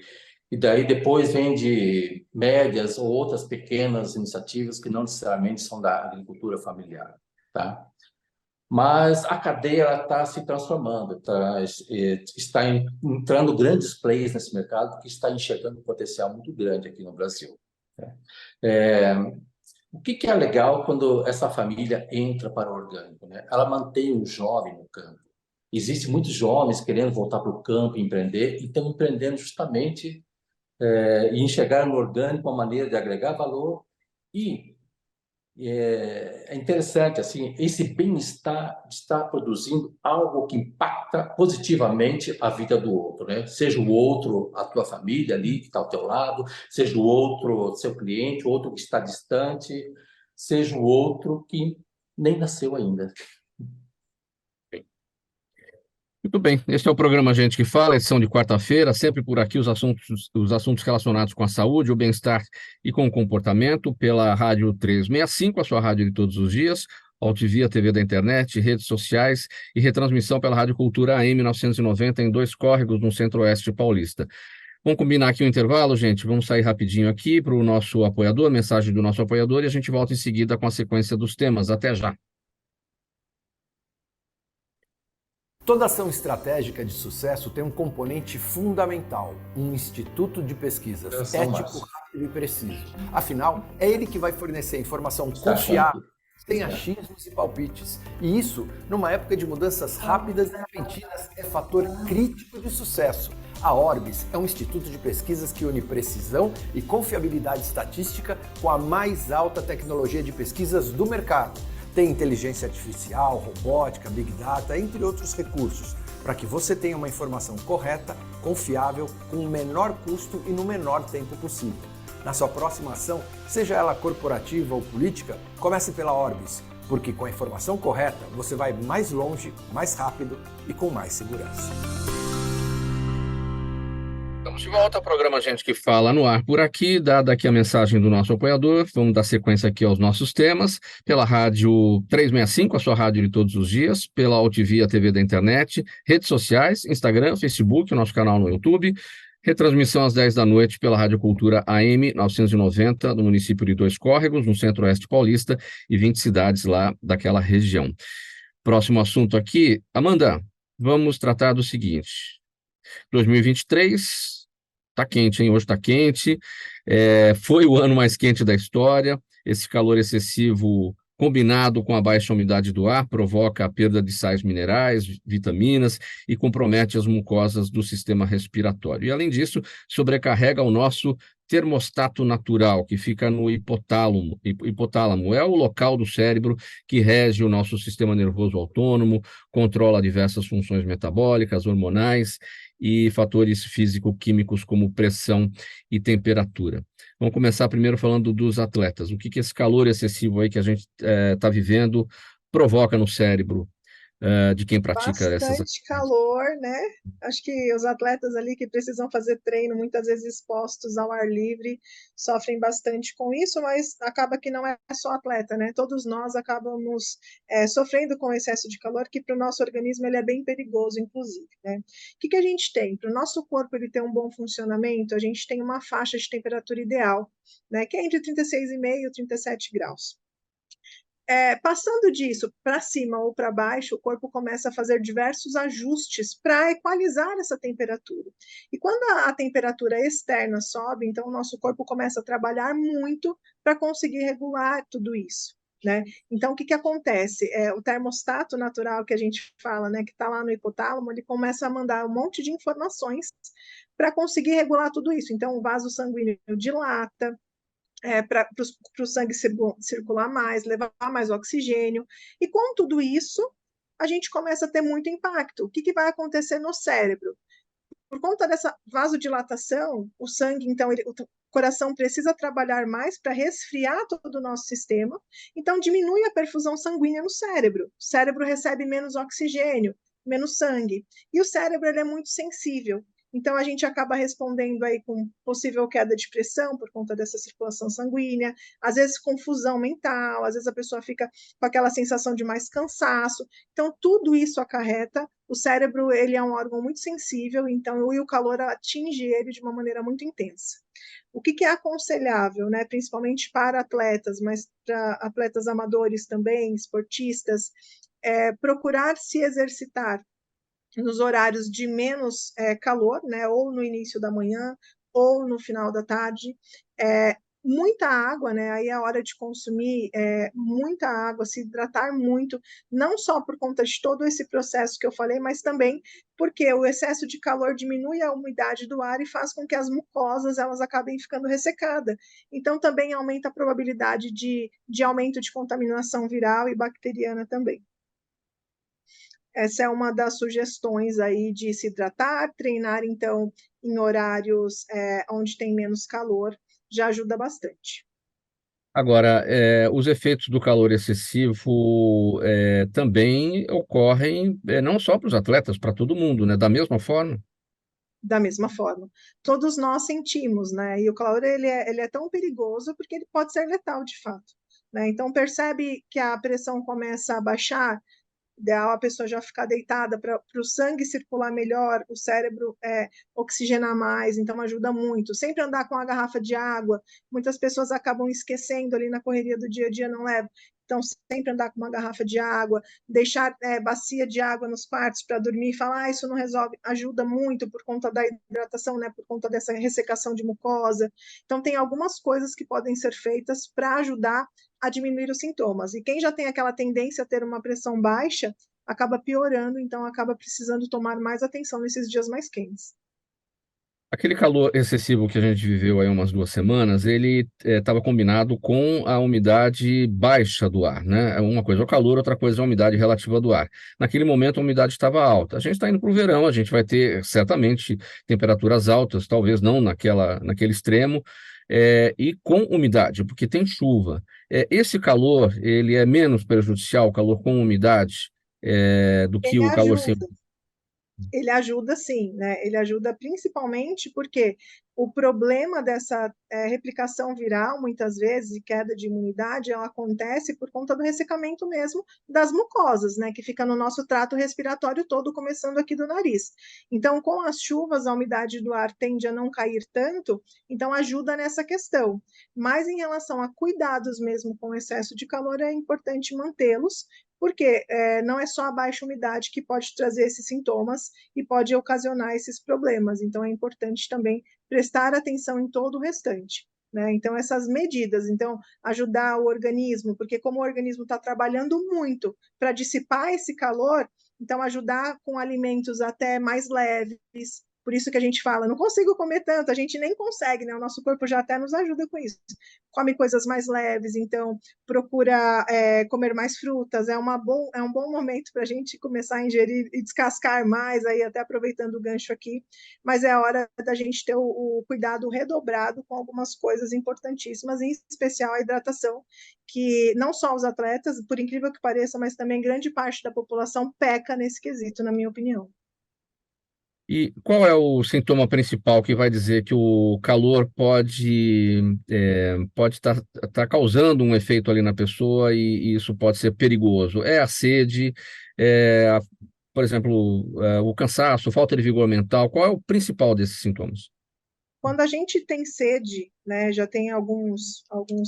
Speaker 6: daí depois vem de médias ou outras pequenas iniciativas que não necessariamente são da agricultura familiar, tá? Mas a cadeia está se transformando, está entrando grandes players nesse mercado que está enxergando um potencial muito grande aqui no Brasil, né? O que é legal quando essa família entra para o orgânico, né? Ela mantém o jovem no campo. Existem muitos jovens querendo voltar para o campo e empreender, e estão empreendendo justamente e enxergar no orgânico uma maneira de agregar valor. E é interessante, assim, esse bem-estar de estar produzindo algo que impacta positivamente a vida do outro, né? Seja o outro, a tua família ali que está ao teu lado, seja o outro, seu cliente, o outro que está distante, seja o outro que nem nasceu ainda.
Speaker 2: Muito bem, este é o programa Gente que Fala, edição de quarta-feira, sempre por aqui os assuntos relacionados com a saúde, o bem-estar e com o comportamento, pela Rádio 365, a sua rádio de todos os dias, Altivia, TV da internet, redes sociais e retransmissão pela Rádio Cultura AM 990 em Dois Córregos, no Centro-Oeste paulista. Vamos combinar aqui o intervalo, gente, vamos sair rapidinho aqui para o nosso apoiador, mensagem do nosso apoiador, e a gente volta em seguida com a sequência dos temas. Até já!
Speaker 7: Toda ação estratégica de sucesso tem um componente fundamental, um instituto de pesquisas ético, rápido e preciso. Afinal, é ele que vai fornecer informação confiável, sem achismos e palpites. E isso, numa época de mudanças rápidas e repentinas, é fator crítico de sucesso. A Orbis é um instituto de pesquisas que une precisão e confiabilidade estatística com a mais alta tecnologia de pesquisas do mercado. Tem inteligência artificial, robótica, big data, entre outros recursos, para que você tenha uma informação correta, confiável, com o menor custo e no menor tempo possível. Na sua próxima ação, seja ela corporativa ou política, comece pela Orbis, porque com a informação correta você vai mais longe, mais rápido e com mais segurança.
Speaker 2: Estamos de volta ao programa Gente que Fala no ar por aqui, dada aqui a mensagem do nosso apoiador, vamos dar sequência aqui aos nossos temas, pela Rádio 365, a sua rádio de todos os dias, pela Altivia TV da internet, redes sociais, Instagram, Facebook, o nosso canal no YouTube, retransmissão às 10 da noite pela Rádio Cultura AM 990, no município de Dois Córregos, no Centro-Oeste paulista, e 20 cidades lá daquela região. Próximo assunto aqui, Amanda, vamos tratar do seguinte: 2023, tá quente, hein? Hoje tá quente, foi o ano mais quente da história, esse calor excessivo combinado com a baixa umidade do ar provoca a perda de sais minerais, vitaminas e compromete as mucosas do sistema respiratório. E além disso, sobrecarrega o nosso termostato natural, que fica no hipotálamo. Hipotálamo é o local do cérebro que rege o nosso sistema nervoso autônomo, controla diversas funções metabólicas, hormonais e fatores físico-químicos como pressão e temperatura. Vamos começar primeiro falando dos atletas. O que esse calor excessivo aí que a gente está vivendo provoca no cérebro de quem pratica essas
Speaker 4: Bastante
Speaker 2: atividades?
Speaker 4: calor, né? Acho que os atletas ali que precisam fazer treino, muitas vezes expostos ao ar livre, sofrem bastante com isso, mas acaba que não é só atleta, né? Todos nós acabamos sofrendo com excesso de calor, que para o nosso organismo ele é bem perigoso, inclusive, né? O que a gente tem? Para o nosso corpo ele ter um bom funcionamento, a gente tem uma faixa de temperatura ideal, né? Que é entre 36,5 e 37 graus. Passando disso para cima ou para baixo, o corpo começa a fazer diversos ajustes para equalizar essa temperatura. E quando a temperatura externa sobe, então o nosso corpo começa a trabalhar muito para conseguir regular tudo isso. Né? Então, o que acontece? O termostato natural que a gente fala, né, que está lá no hipotálamo, ele começa a mandar um monte de informações para conseguir regular tudo isso. Então, o vaso sanguíneo dilata, para o sangue circular mais, levar mais oxigênio. E com tudo isso, a gente começa a ter muito impacto. O que vai acontecer no cérebro? Por conta dessa vasodilatação, o sangue, então, o coração precisa trabalhar mais para resfriar todo o nosso sistema, então diminui a perfusão sanguínea no cérebro. O cérebro recebe menos oxigênio, menos sangue. E o cérebro ele é muito sensível. Então, a gente acaba respondendo aí com possível queda de pressão por conta dessa circulação sanguínea, às vezes confusão mental, às vezes a pessoa fica com aquela sensação de mais cansaço. Então, tudo isso acarreta. O cérebro ele é um órgão muito sensível, então o calor atinge ele de uma maneira muito intensa. O que é aconselhável, né, principalmente para atletas, mas para atletas amadores também, esportistas, procurar se exercitar nos horários de menos calor, né, ou no início da manhã, ou no final da tarde. Muita água, né? Aí é a hora de consumir muita água, se hidratar muito, não só por conta de todo esse processo que eu falei, mas também porque o excesso de calor diminui a umidade do ar e faz com que as mucosas elas acabem ficando ressecadas. Então, também aumenta a probabilidade de aumento de contaminação viral e bacteriana também. Essa é uma das sugestões aí de se hidratar, treinar, então, em horários onde tem menos calor, já ajuda bastante.
Speaker 2: Agora, os efeitos do calor excessivo também ocorrem não só para os atletas, para todo mundo, né? Da mesma forma?
Speaker 4: Da mesma forma. Todos nós sentimos, né? E o calor, ele é tão perigoso porque ele pode ser letal, de fato. Né? Então, percebe que a pressão começa a baixar, ideal a pessoa já ficar deitada para o sangue circular melhor, o cérebro oxigenar mais, então ajuda muito. Sempre andar com a garrafa de água, muitas pessoas acabam esquecendo ali na correria do dia a dia, não levam. Então, sempre andar com uma garrafa de água, deixar bacia de água nos quartos para dormir e falar, isso não resolve, ajuda muito por conta da hidratação, né, por conta dessa ressecação de mucosa. Então, tem algumas coisas que podem ser feitas para ajudar a diminuir os sintomas. E quem já tem aquela tendência a ter uma pressão baixa, acaba piorando, então acaba precisando tomar mais atenção nesses dias mais quentes.
Speaker 2: Aquele calor excessivo que a gente viveu aí umas 2 semanas, ele estava combinado com a umidade baixa do ar, né? Uma coisa é o calor, outra coisa é a umidade relativa do ar. Naquele momento a umidade estava alta. A gente está indo para o verão, a gente vai ter certamente temperaturas altas, talvez não naquele extremo, e com umidade, porque tem chuva. Esse calor, ele é menos prejudicial, o calor com umidade, do que
Speaker 4: Ele
Speaker 2: o calor sem.
Speaker 4: ajuda. Ele ajuda sim, né? Ele ajuda principalmente porque o problema dessa replicação viral, muitas vezes, e queda de imunidade, ela acontece por conta do ressecamento mesmo das mucosas, né? Que fica no nosso trato respiratório todo, começando aqui do nariz. Então, com as chuvas, a umidade do ar tende a não cair tanto, então ajuda nessa questão. Mas em relação a cuidados mesmo com excesso de calor, é importante mantê-los, porque não é só a baixa umidade que pode trazer esses sintomas e pode ocasionar esses problemas. Então, é importante também prestar atenção em todo o restante. Né? Então, essas medidas, então, ajudar o organismo, porque como o organismo está trabalhando muito para dissipar esse calor, então ajudar com alimentos até mais leves, Por isso que a gente fala, não consigo comer tanto, a gente nem consegue, né? O nosso corpo já até nos ajuda com isso. Come coisas mais leves, então procura comer mais frutas, é um bom momento para a gente começar a ingerir e descascar mais, aí até aproveitando o gancho aqui, mas é hora da gente ter o cuidado redobrado com algumas coisas importantíssimas, em especial a hidratação, que não só os atletas, por incrível que pareça, mas também grande parte da população peca nesse quesito, na minha opinião.
Speaker 2: E qual é o sintoma principal que vai dizer que o calor pode estar causando um efeito ali na pessoa e isso pode ser perigoso? É a sede, por exemplo, o cansaço, falta de vigor mental? Qual é o principal desses sintomas?
Speaker 4: Quando a gente tem sede, né, já tem alguns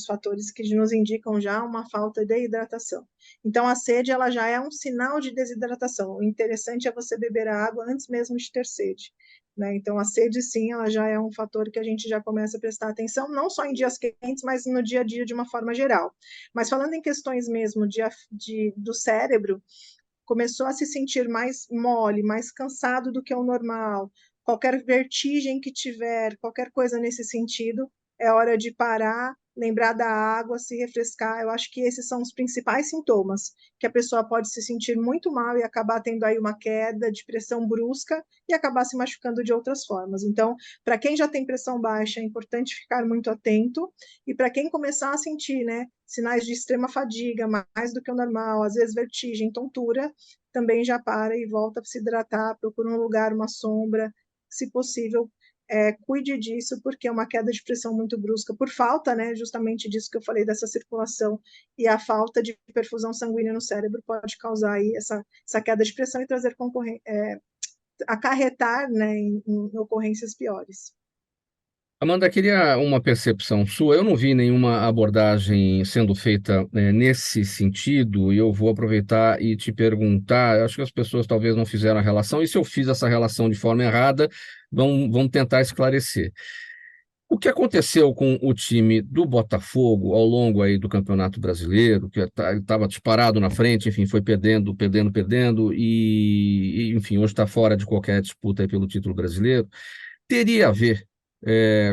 Speaker 4: fatores que nos indicam já uma falta de hidratação. Então, a sede ela já é um sinal de desidratação. O interessante é você beber a água antes mesmo de ter sede. Né? Então, a sede, sim, ela já é um fator que a gente já começa a prestar atenção, não só em dias quentes, mas no dia a dia de uma forma geral. Mas falando em questões mesmo do cérebro, começou a se sentir mais mole, mais cansado do que o normal, qualquer vertigem que tiver, qualquer coisa nesse sentido, é hora de parar, lembrar da água, se refrescar. Eu acho que esses são os principais sintomas, que a pessoa pode se sentir muito mal e acabar tendo aí uma queda de pressão brusca e acabar se machucando de outras formas. Então, para quem já tem pressão baixa, é importante ficar muito atento, e para quem começar a sentir, né, sinais de extrema fadiga, mais do que o normal, às vezes vertigem, tontura, também já para e volta para se hidratar, procura um lugar, uma sombra, se possível, cuide disso, porque é uma queda de pressão muito brusca, por falta, né, justamente disso que eu falei, dessa circulação, e a falta de perfusão sanguínea no cérebro pode causar aí essa queda de pressão e trazer acarretar, né, em ocorrências piores.
Speaker 2: Amanda, queria uma percepção sua. Eu não vi nenhuma abordagem sendo feita, nesse sentido, e eu vou aproveitar e te perguntar. Eu acho que as pessoas talvez não fizeram a relação, e se eu fiz essa relação de forma errada, vamos tentar esclarecer. O que aconteceu com o time do Botafogo ao longo aí do Campeonato Brasileiro, que estava disparado na frente, enfim, foi perdendo, enfim, hoje está fora de qualquer disputa aí pelo título brasileiro, teria a ver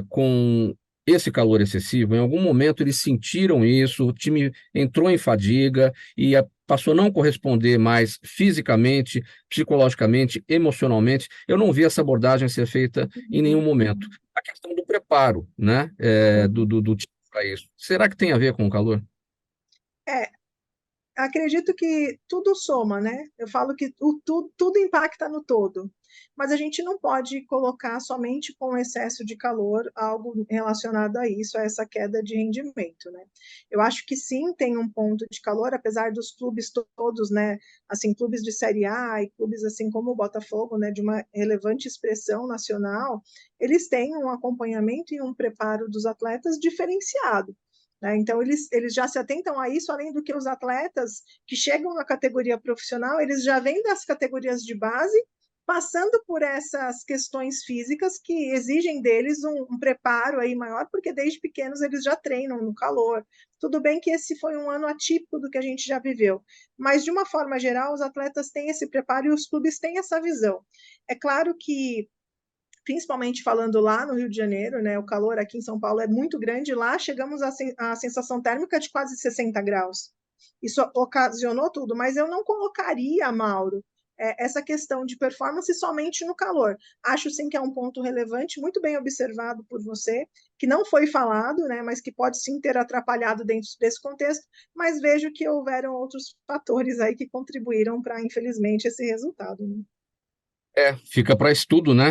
Speaker 2: com esse calor excessivo? Em algum momento eles sentiram isso, o time entrou em fadiga e passou a não corresponder mais fisicamente, psicologicamente, emocionalmente. Eu não vi essa abordagem ser feita em nenhum momento. A questão do preparo, né, do time para isso. Será que tem a ver com o calor?
Speaker 4: Acredito que tudo soma, né? Eu falo que tudo impacta no todo, mas a gente não pode colocar somente com excesso de calor algo relacionado a isso, a essa queda de rendimento, né? Eu acho que sim, tem um ponto de calor, apesar dos clubes todos, né? Assim, clubes de Série A e clubes assim como o Botafogo, né? De uma relevante expressão nacional, eles têm um acompanhamento e um preparo dos atletas diferenciado. Então, eles já se atentam a isso, além do que os atletas que chegam na categoria profissional, eles já vêm das categorias de base, passando por essas questões físicas que exigem deles um preparo aí maior, porque desde pequenos eles já treinam no calor. Tudo bem que esse foi um ano atípico do que a gente já viveu, mas de uma forma geral, os atletas têm esse preparo e os clubes têm essa visão. É claro que principalmente falando lá no Rio de Janeiro, né, o calor aqui em São Paulo é muito grande, lá chegamos à sensação térmica de quase 60 graus. Isso ocasionou tudo, mas eu não colocaria, Mauro, essa questão de performance somente no calor. Acho sim que é um ponto relevante, muito bem observado por você, que não foi falado, né, mas que pode sim ter atrapalhado dentro desse contexto, mas vejo que houveram outros fatores aí que contribuíram para, infelizmente, esse resultado, né?
Speaker 2: Fica para estudo, né?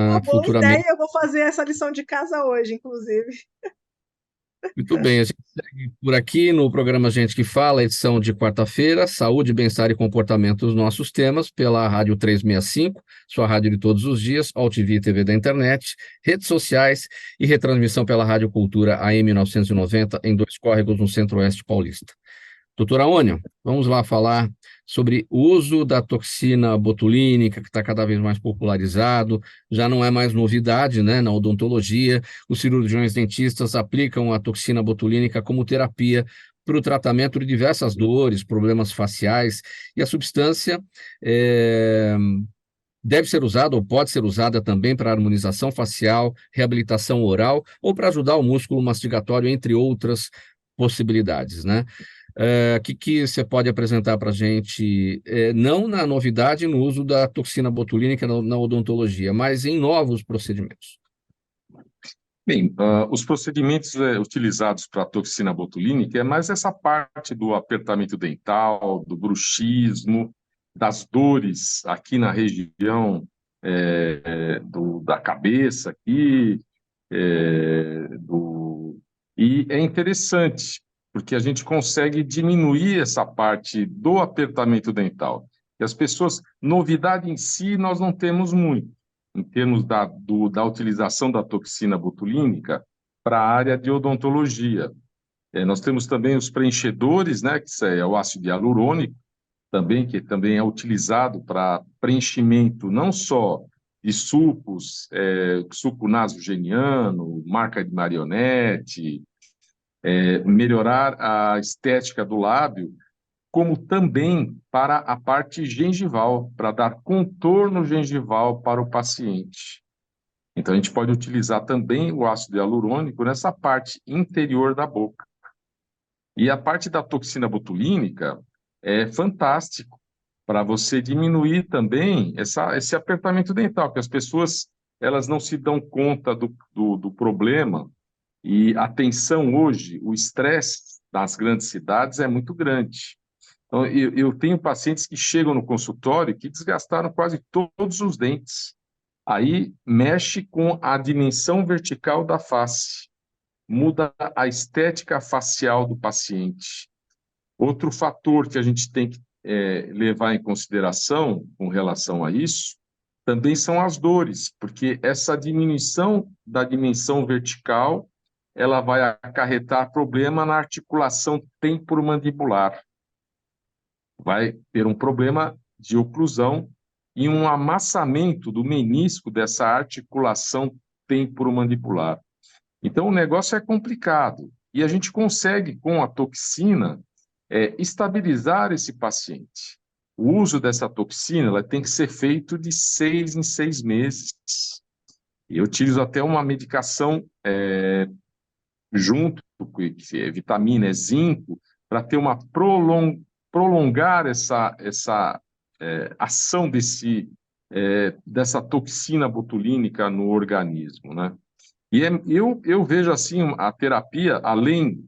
Speaker 4: Uma boa
Speaker 2: Futuramente.
Speaker 4: ideia, eu vou fazer essa lição de casa hoje, inclusive.
Speaker 2: Muito bem, a gente segue por aqui no programa Gente que Fala, edição de quarta-feira, saúde, bem-estar e comportamento, os nossos temas, pela Rádio 365, sua rádio de todos os dias, AltV e TV da internet, redes sociais e retransmissão pela Rádio Cultura AM 990, em Dois Córregos, no Centro-Oeste Paulista. Doutora Ônia, vamos lá falar sobre o uso da toxina botulínica, que está cada vez mais popularizado, já não é mais novidade, né? Na odontologia, os cirurgiões dentistas aplicam a toxina botulínica como terapia para o tratamento de diversas dores, problemas faciais, e a substância deve ser usada ou pode ser usada também para harmonização facial, reabilitação oral ou para ajudar o músculo mastigatório, entre outras possibilidades, né? O que você pode apresentar para a gente, não na novidade no uso da toxina botulínica na odontologia, mas em novos procedimentos?
Speaker 3: Bem, os procedimentos utilizados para a toxina botulínica é mais essa parte do apertamento dental, do bruxismo, das dores aqui na região da cabeça aqui, e é interessante, porque a gente consegue diminuir essa parte do apertamento dental. E as pessoas, novidade em si, nós não temos muito, em termos da utilização da toxina botulínica para a área de odontologia. Nós temos também os preenchedores, né, que é o ácido hialurônico, também, que também é utilizado para preenchimento não só de sucos, suco nasogeniano, marca de marionete, melhorar a estética do lábio, como também para a parte gengival, para dar contorno gengival para o paciente. Então, a gente pode utilizar também o ácido hialurônico nessa parte interior da boca. E a parte da toxina botulínica é fantástico para você diminuir também esse apertamento dental, porque as pessoas elas não se dão conta do problema, e a tensão hoje, o estresse nas grandes cidades é muito grande. Então, eu tenho pacientes que chegam no consultório que desgastaram quase todos os dentes. Aí mexe com a dimensão vertical da face, muda a estética facial do paciente. Outro fator que a gente tem que levar em consideração com relação a isso também são as dores, porque essa diminuição da dimensão vertical ela vai acarretar problema na articulação temporomandibular. Vai ter um problema de oclusão e um amassamento do menisco dessa articulação temporomandibular. Então, o negócio é complicado. E a gente consegue, com a toxina, estabilizar esse paciente. O uso dessa toxina ela tem que ser feito de 6 em 6 meses. Eu utilizo até uma medicação junto, que é vitamina, é zinco, para ter uma prolongar essa ação dessa toxina botulínica no organismo, né? E eu vejo assim a terapia, além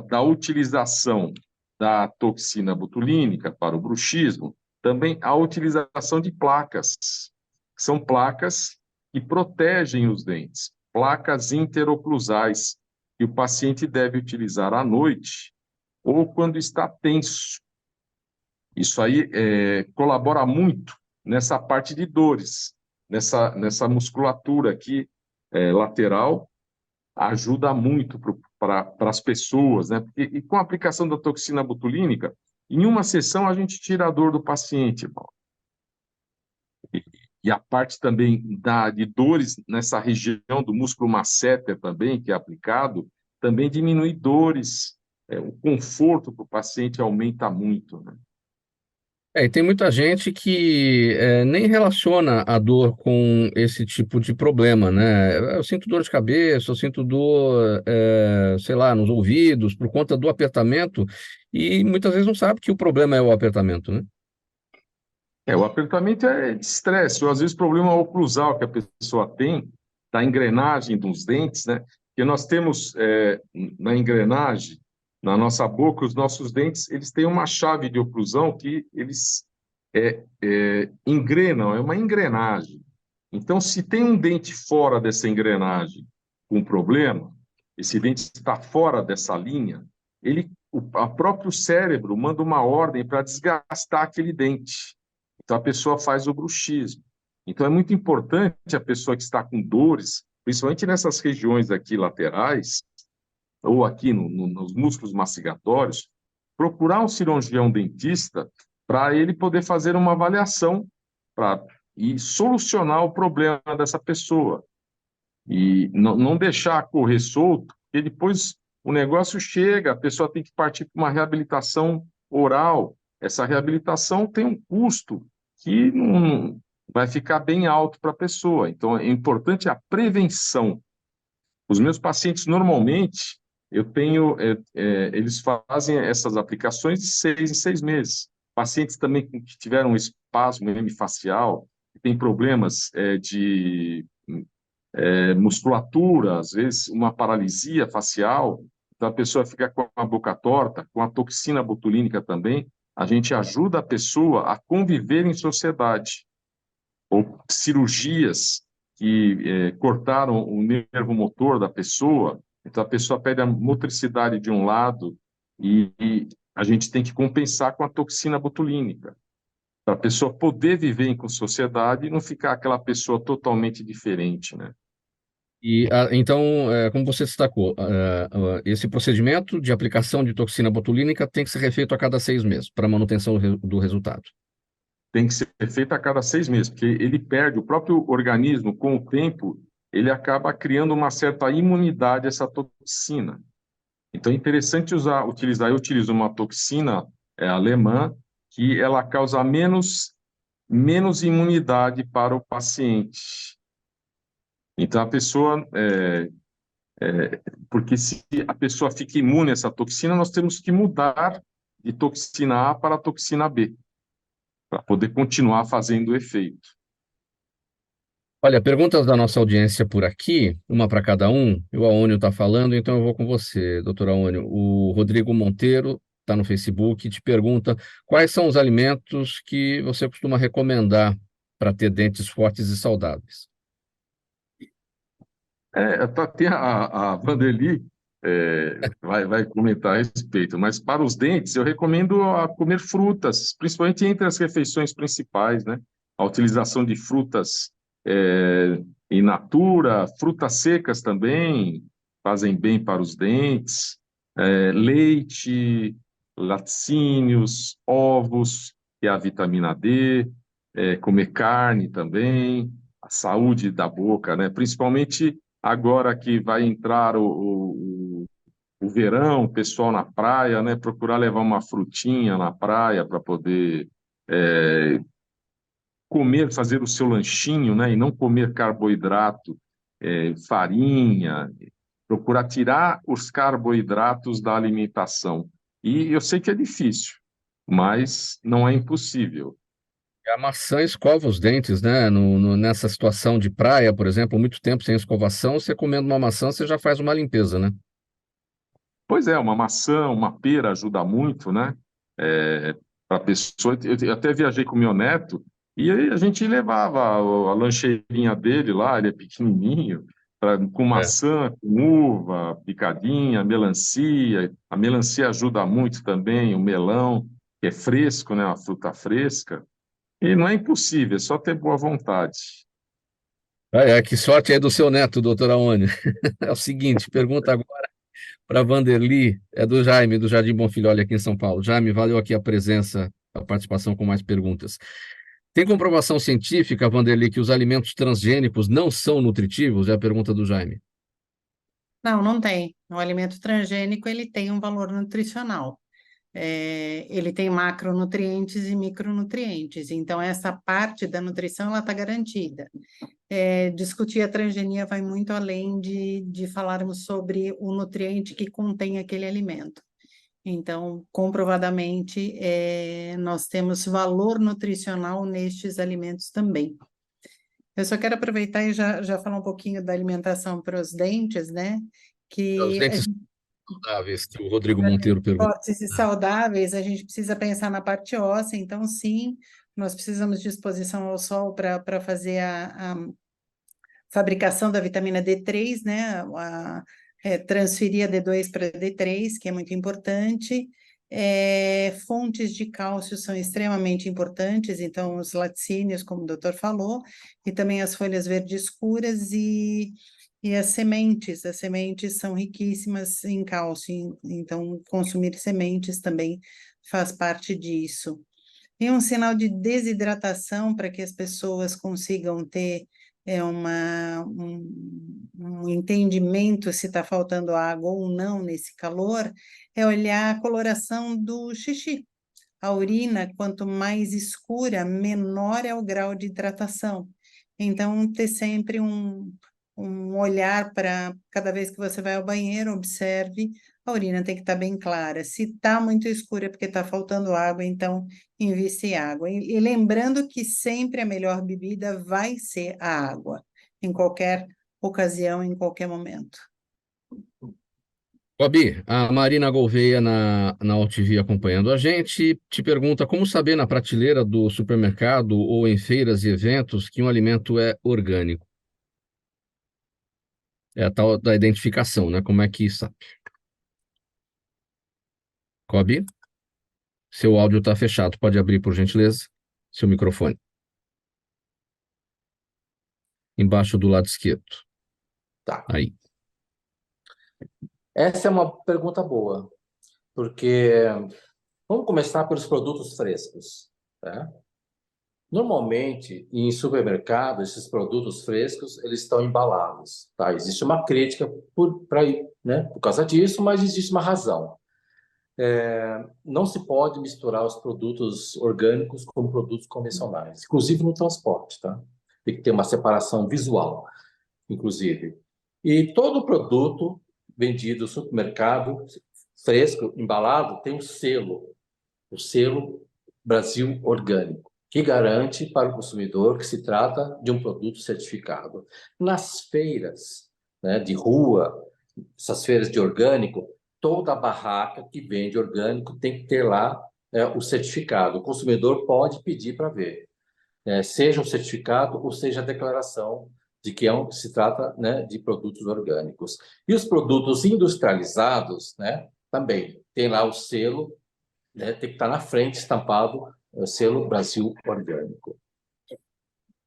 Speaker 3: da utilização da toxina botulínica para o bruxismo, também a utilização de placas. São placas que protegem os dentes, placas interoclusais, que o paciente deve utilizar à noite ou quando está tenso. Isso aí colabora muito nessa parte de dores, nessa musculatura aqui lateral, ajuda muito para as pessoas, né? E com a aplicação da toxina botulínica, em uma sessão a gente tira a dor do paciente, Paulo. E a parte também de dores nessa região do músculo masseter também, que é aplicado, também diminui dores, o conforto para o paciente aumenta muito, né?
Speaker 2: E tem muita gente que nem relaciona a dor com esse tipo de problema, né? Eu sinto dor de cabeça, eu sinto dor, sei lá, nos ouvidos, por conta do apertamento, e muitas vezes não sabe que o problema é o apertamento, né?
Speaker 3: O apertamento é de estresse, ou às vezes problema oclusal que a pessoa tem, da engrenagem dos dentes, né? Porque nós temos na engrenagem, na nossa boca, os nossos dentes, eles têm uma chave de oclusão que eles engrenam, é uma engrenagem. Então, se tem um dente fora dessa engrenagem com problema, esse dente está fora dessa linha, o próprio cérebro manda uma ordem para desgastar aquele dente. Então, a pessoa faz o bruxismo. Então, é muito importante a pessoa que está com dores, principalmente nessas regiões aqui laterais, ou aqui nos músculos mastigatórios, procurar um cirurgião dentista para ele poder fazer uma avaliação e solucionar o problema dessa pessoa. E não deixar correr solto, porque depois o negócio chega, a pessoa tem que partir para uma reabilitação oral. Essa reabilitação tem um custo que vai ficar bem alto para a pessoa. Então, é importante a prevenção. Os meus pacientes, normalmente, eles fazem essas aplicações de 6 em 6 meses. Pacientes também que tiveram espasmo hemifacial, que têm problemas de musculatura, às vezes uma paralisia facial, então a pessoa fica com a boca torta, com a toxina botulínica também, a gente ajuda a pessoa a conviver em sociedade. Ou cirurgias que cortaram o nervo motor da pessoa, então a pessoa perde a motricidade de um lado e a gente tem que compensar com a toxina botulínica, para a pessoa poder viver em sociedade e não ficar aquela pessoa totalmente diferente, né?
Speaker 2: Então, como você destacou, esse procedimento de aplicação de toxina botulínica tem que ser refeito a cada 6 meses, para manutenção do resultado.
Speaker 3: Tem que ser feito a cada 6 meses, porque ele perde, o próprio organismo, com o tempo, ele acaba criando uma certa imunidade a essa toxina. Então, é interessante utilizar. Eu utilizo uma toxina alemã, que ela causa menos imunidade para o paciente. Então, a pessoa... porque se a pessoa fica imune a essa toxina, nós temos que mudar de toxina A para toxina B, para poder continuar fazendo o efeito.
Speaker 2: Olha, perguntas da nossa audiência por aqui, uma para cada um. O Aônio está falando, então eu vou com você, doutor Aônio. O Rodrigo Monteiro está no Facebook e te pergunta quais são os alimentos que você costuma recomendar para ter dentes fortes e saudáveis.
Speaker 3: Até a Vanderly vai comentar a respeito, mas para os dentes eu recomendo comer frutas, principalmente entre as refeições principais, né? A utilização de frutas in natura, frutas secas também fazem bem para os dentes, leite, laticínios, ovos, que é a vitamina D, comer carne também, a saúde da boca, né? Principalmente agora que vai entrar o verão, o pessoal na praia, né? Procurar levar uma frutinha na praia para poder comer, fazer o seu lanchinho, né? E não comer carboidrato, farinha, procurar tirar os carboidratos da alimentação. E eu sei que é difícil, mas não é impossível.
Speaker 2: A maçã escova os dentes, né? Nessa situação de praia, por exemplo, muito tempo sem escovação, você comendo uma maçã, você já faz uma limpeza, né?
Speaker 3: Pois é, uma maçã, uma pera ajuda muito, né? Para a pessoa. Eu até viajei com o meu neto e aí a gente levava a lancheirinha dele lá, ele é pequenininho, com maçã, com uva, picadinha, melancia. A melancia ajuda muito também, o melão, que é fresco, né? Uma fruta fresca. E não é impossível, é só ter boa vontade.
Speaker 2: Que sorte aí do seu neto, doutor Aônio. É o seguinte, pergunta agora para Vanderly, é do Jaime, do Jardim Bonfilhole, aqui em São Paulo. Jaime, valeu aqui a presença, a participação com mais perguntas. Tem comprovação científica, Vanderly, que os alimentos transgênicos não são nutritivos? É a pergunta do Jaime.
Speaker 5: Não, não tem. O alimento transgênico, ele tem um valor nutricional. Ele tem macronutrientes e micronutrientes, então essa parte da nutrição ela está garantida. Discutir a transgenia vai muito além de falarmos sobre o nutriente que contém aquele alimento. Então, comprovadamente, nós temos valor nutricional nestes alimentos também. Eu só quero aproveitar e já falar um pouquinho da alimentação para os dentes, né?
Speaker 2: Os dentes saudáveis, que o Rodrigo Monteiro pergunta.
Speaker 5: Fortes e saudáveis, a gente precisa pensar na parte óssea, então sim, nós precisamos de exposição ao sol para fazer a fabricação da vitamina D3, né? Transferir a D2 para D3, que é muito importante. Fontes de cálcio são extremamente importantes, então os laticínios, como o doutor falou, e também as folhas verdes escuras e as sementes são riquíssimas em cálcio, então consumir sementes também faz parte disso. Tem um sinal de desidratação para que as pessoas consigam ter um entendimento se está faltando água ou não nesse calor, é olhar a coloração do xixi. a urina, quanto mais escura, menor é o grau de hidratação. Então, ter sempre um olhar para cada vez que você vai ao banheiro, observe, a urina tem que estar bem clara. Se está muito escura é porque está faltando água, então invista em água. E lembrando que sempre a melhor bebida vai ser a água, em qualquer ocasião, em qualquer momento.
Speaker 2: Fabi, a Marina Gouveia na UltiVie acompanhando a gente, te pergunta como saber na prateleira do supermercado ou em feiras e eventos que um alimento é orgânico. É a tal da identificação, né? Como é que sabe? Fabi, seu áudio está fechado, pode abrir, por gentileza, seu microfone. Embaixo do lado esquerdo.
Speaker 6: Tá.
Speaker 2: Aí.
Speaker 6: Essa é uma pergunta boa, porque vamos começar pelos produtos frescos, tá? Normalmente, em supermercado, esses produtos frescos, eles estão embalados, tá? Existe uma crítica por causa disso, mas existe uma razão. Não se pode misturar os produtos orgânicos com produtos convencionais, inclusive no transporte, tá? Tem que ter uma separação visual, inclusive. E todo produto vendido no supermercado, fresco, embalado, tem o selo Brasil Orgânico, que garante para o consumidor que se trata de um produto certificado. Nas feiras, né, de rua, essas feiras de orgânico, toda barraca que vende orgânico tem que ter lá o certificado. O consumidor pode pedir para ver, seja um certificado ou seja a declaração de que se trata, né, de produtos orgânicos. E os produtos industrializados, né, também tem lá o selo, né, tem que estar na frente estampado o selo Brasil Orgânico.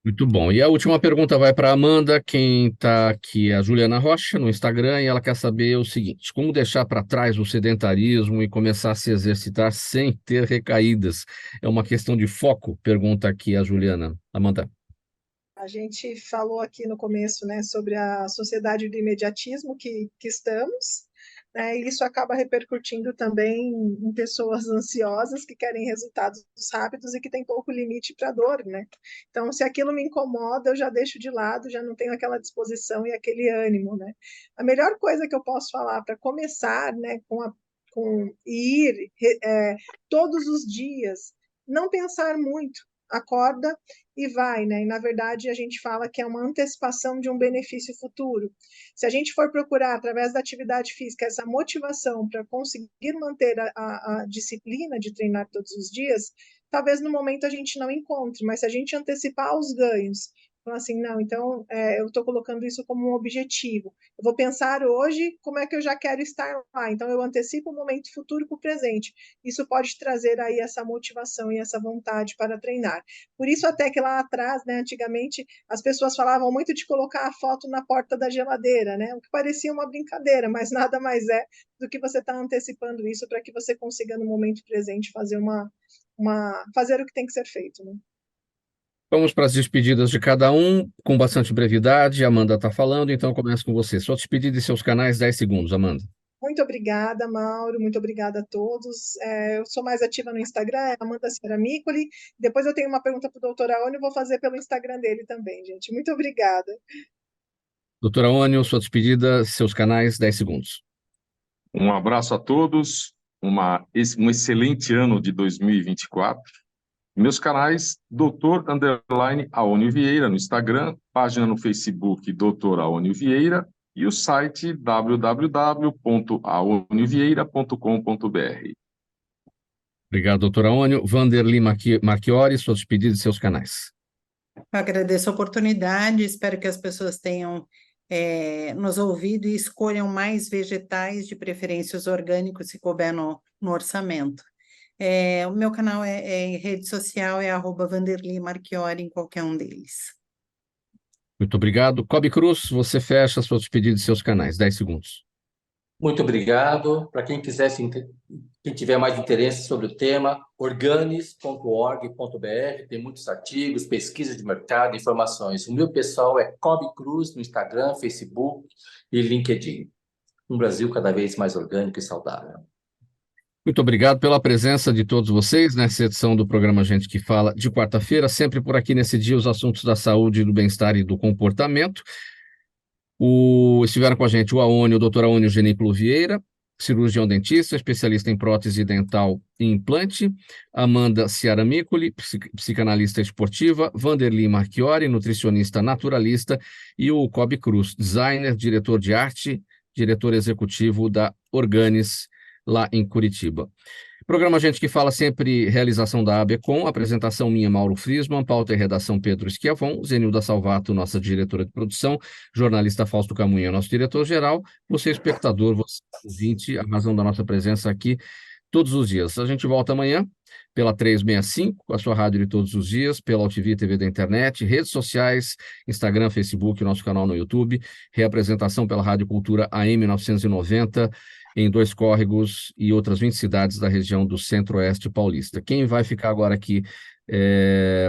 Speaker 2: Muito bom. E a última pergunta vai para a Amanda. Quem está aqui é a Juliana Rocha, no Instagram, e ela quer saber o seguinte: como deixar para trás o sedentarismo e começar a se exercitar sem ter recaídas? É uma questão de foco? Pergunta aqui a Juliana. Amanda.
Speaker 4: A gente falou aqui no começo, né, sobre a sociedade do imediatismo que estamos, né, e isso acaba repercutindo também em pessoas ansiosas que querem resultados rápidos e que têm pouco limite para dor, né? Então, se aquilo me incomoda, eu já deixo de lado, já não tenho aquela disposição e aquele ânimo, né? A melhor coisa que eu posso falar para começar, né, com ir todos os dias, não pensar muito, acorda e vai, né? E na verdade a gente fala que é uma antecipação de um benefício futuro. Se a gente for procurar através da atividade física essa motivação para conseguir manter a disciplina de treinar todos os dias, talvez no momento a gente não encontre, mas se a gente antecipar os ganhos, então assim, não, então eu estou colocando isso como um objetivo. Eu vou pensar hoje como é que eu já quero estar lá, então eu antecipo o momento futuro para o presente. Isso pode trazer aí essa motivação e essa vontade para treinar. Por isso até que lá atrás, né, antigamente, as pessoas falavam muito de colocar a foto na porta da geladeira, né, o que parecia uma brincadeira, mas nada mais é do que você estar antecipando isso para que você consiga no momento presente fazer fazer o que tem que ser feito, né?
Speaker 2: Vamos para as despedidas de cada um, com bastante brevidade. A Amanda está falando, então eu começo com você. Sua despedida e seus canais, 10 segundos, Amanda.
Speaker 4: Muito obrigada, Mauro, muito obrigada a todos. Eu sou mais ativa no Instagram, é Amanda Ceramicoli. Depois eu tenho uma pergunta para o doutor Aônio, vou fazer pelo Instagram dele também, gente. Muito obrigada.
Speaker 2: Doutora Aônio, sua despedida, seus canais, 10 segundos.
Speaker 3: Um abraço a todos, um excelente ano de 2024. Meus canais, Dr._Aônio Vieira no Instagram, página no Facebook Dr. Aônio Vieira e o site www.aoniovieira.com.br.
Speaker 2: Obrigado, doutora Aônio. Vanderly Marchiori, sua despedida e seus canais.
Speaker 5: Eu agradeço a oportunidade, espero que as pessoas tenham nos ouvido e escolham mais vegetais, de preferência os orgânicos, se couber no orçamento. O meu canal em rede social é @Vanderly Marchiori em qualquer um deles.
Speaker 2: Muito obrigado. Cobi Cruz, você fecha suas despedidas e seus canais, 10 segundos.
Speaker 6: Muito obrigado. Para quem tiver mais interesse sobre o tema, organis.org.br, tem muitos artigos, pesquisas de mercado, informações. O meu pessoal é Cobi Cruz no Instagram, Facebook e LinkedIn. Um Brasil cada vez mais orgânico e saudável.
Speaker 2: Muito obrigado pela presença de todos vocês nessa edição do programa Gente que Fala de quarta-feira, sempre por aqui nesse dia os assuntos da saúde, do bem-estar e do comportamento. Estiveram com a gente o Aônio, o doutor Aônio Genículo Vieira, cirurgião dentista, especialista em prótese dental e implante, Amanda Ciaramicoli, psicanalista esportiva, Vanderly Marchiori, nutricionista naturalista, e o Cobb Cruz, designer, diretor de arte, diretor executivo da Organis, lá em Curitiba. Programa Gente que Fala, sempre realização da ABECOM, apresentação minha, Mauro Friesman, pauta e redação Pedro Schiavon, Zenilda Salvato, nossa diretora de produção, jornalista Fausto Camunha, nosso diretor-geral, você espectador, você ouvinte, a razão da nossa presença aqui todos os dias. A gente volta amanhã pela 365, a sua rádio de todos os dias, pela UTV TV da internet, redes sociais, Instagram, Facebook, nosso canal no YouTube, reapresentação pela Rádio Cultura AM 990, em 2 Córregos e outras 20 cidades da região do Centro-Oeste paulista. Quem vai ficar agora aqui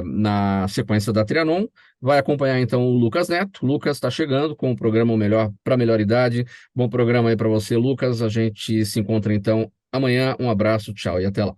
Speaker 2: na sequência da Trianon vai acompanhar então o Lucas Neto. O Lucas está chegando com o programa O Melhor para a Melhor Idade. Bom programa aí para você, Lucas. A gente se encontra então amanhã. Um abraço, tchau e até lá.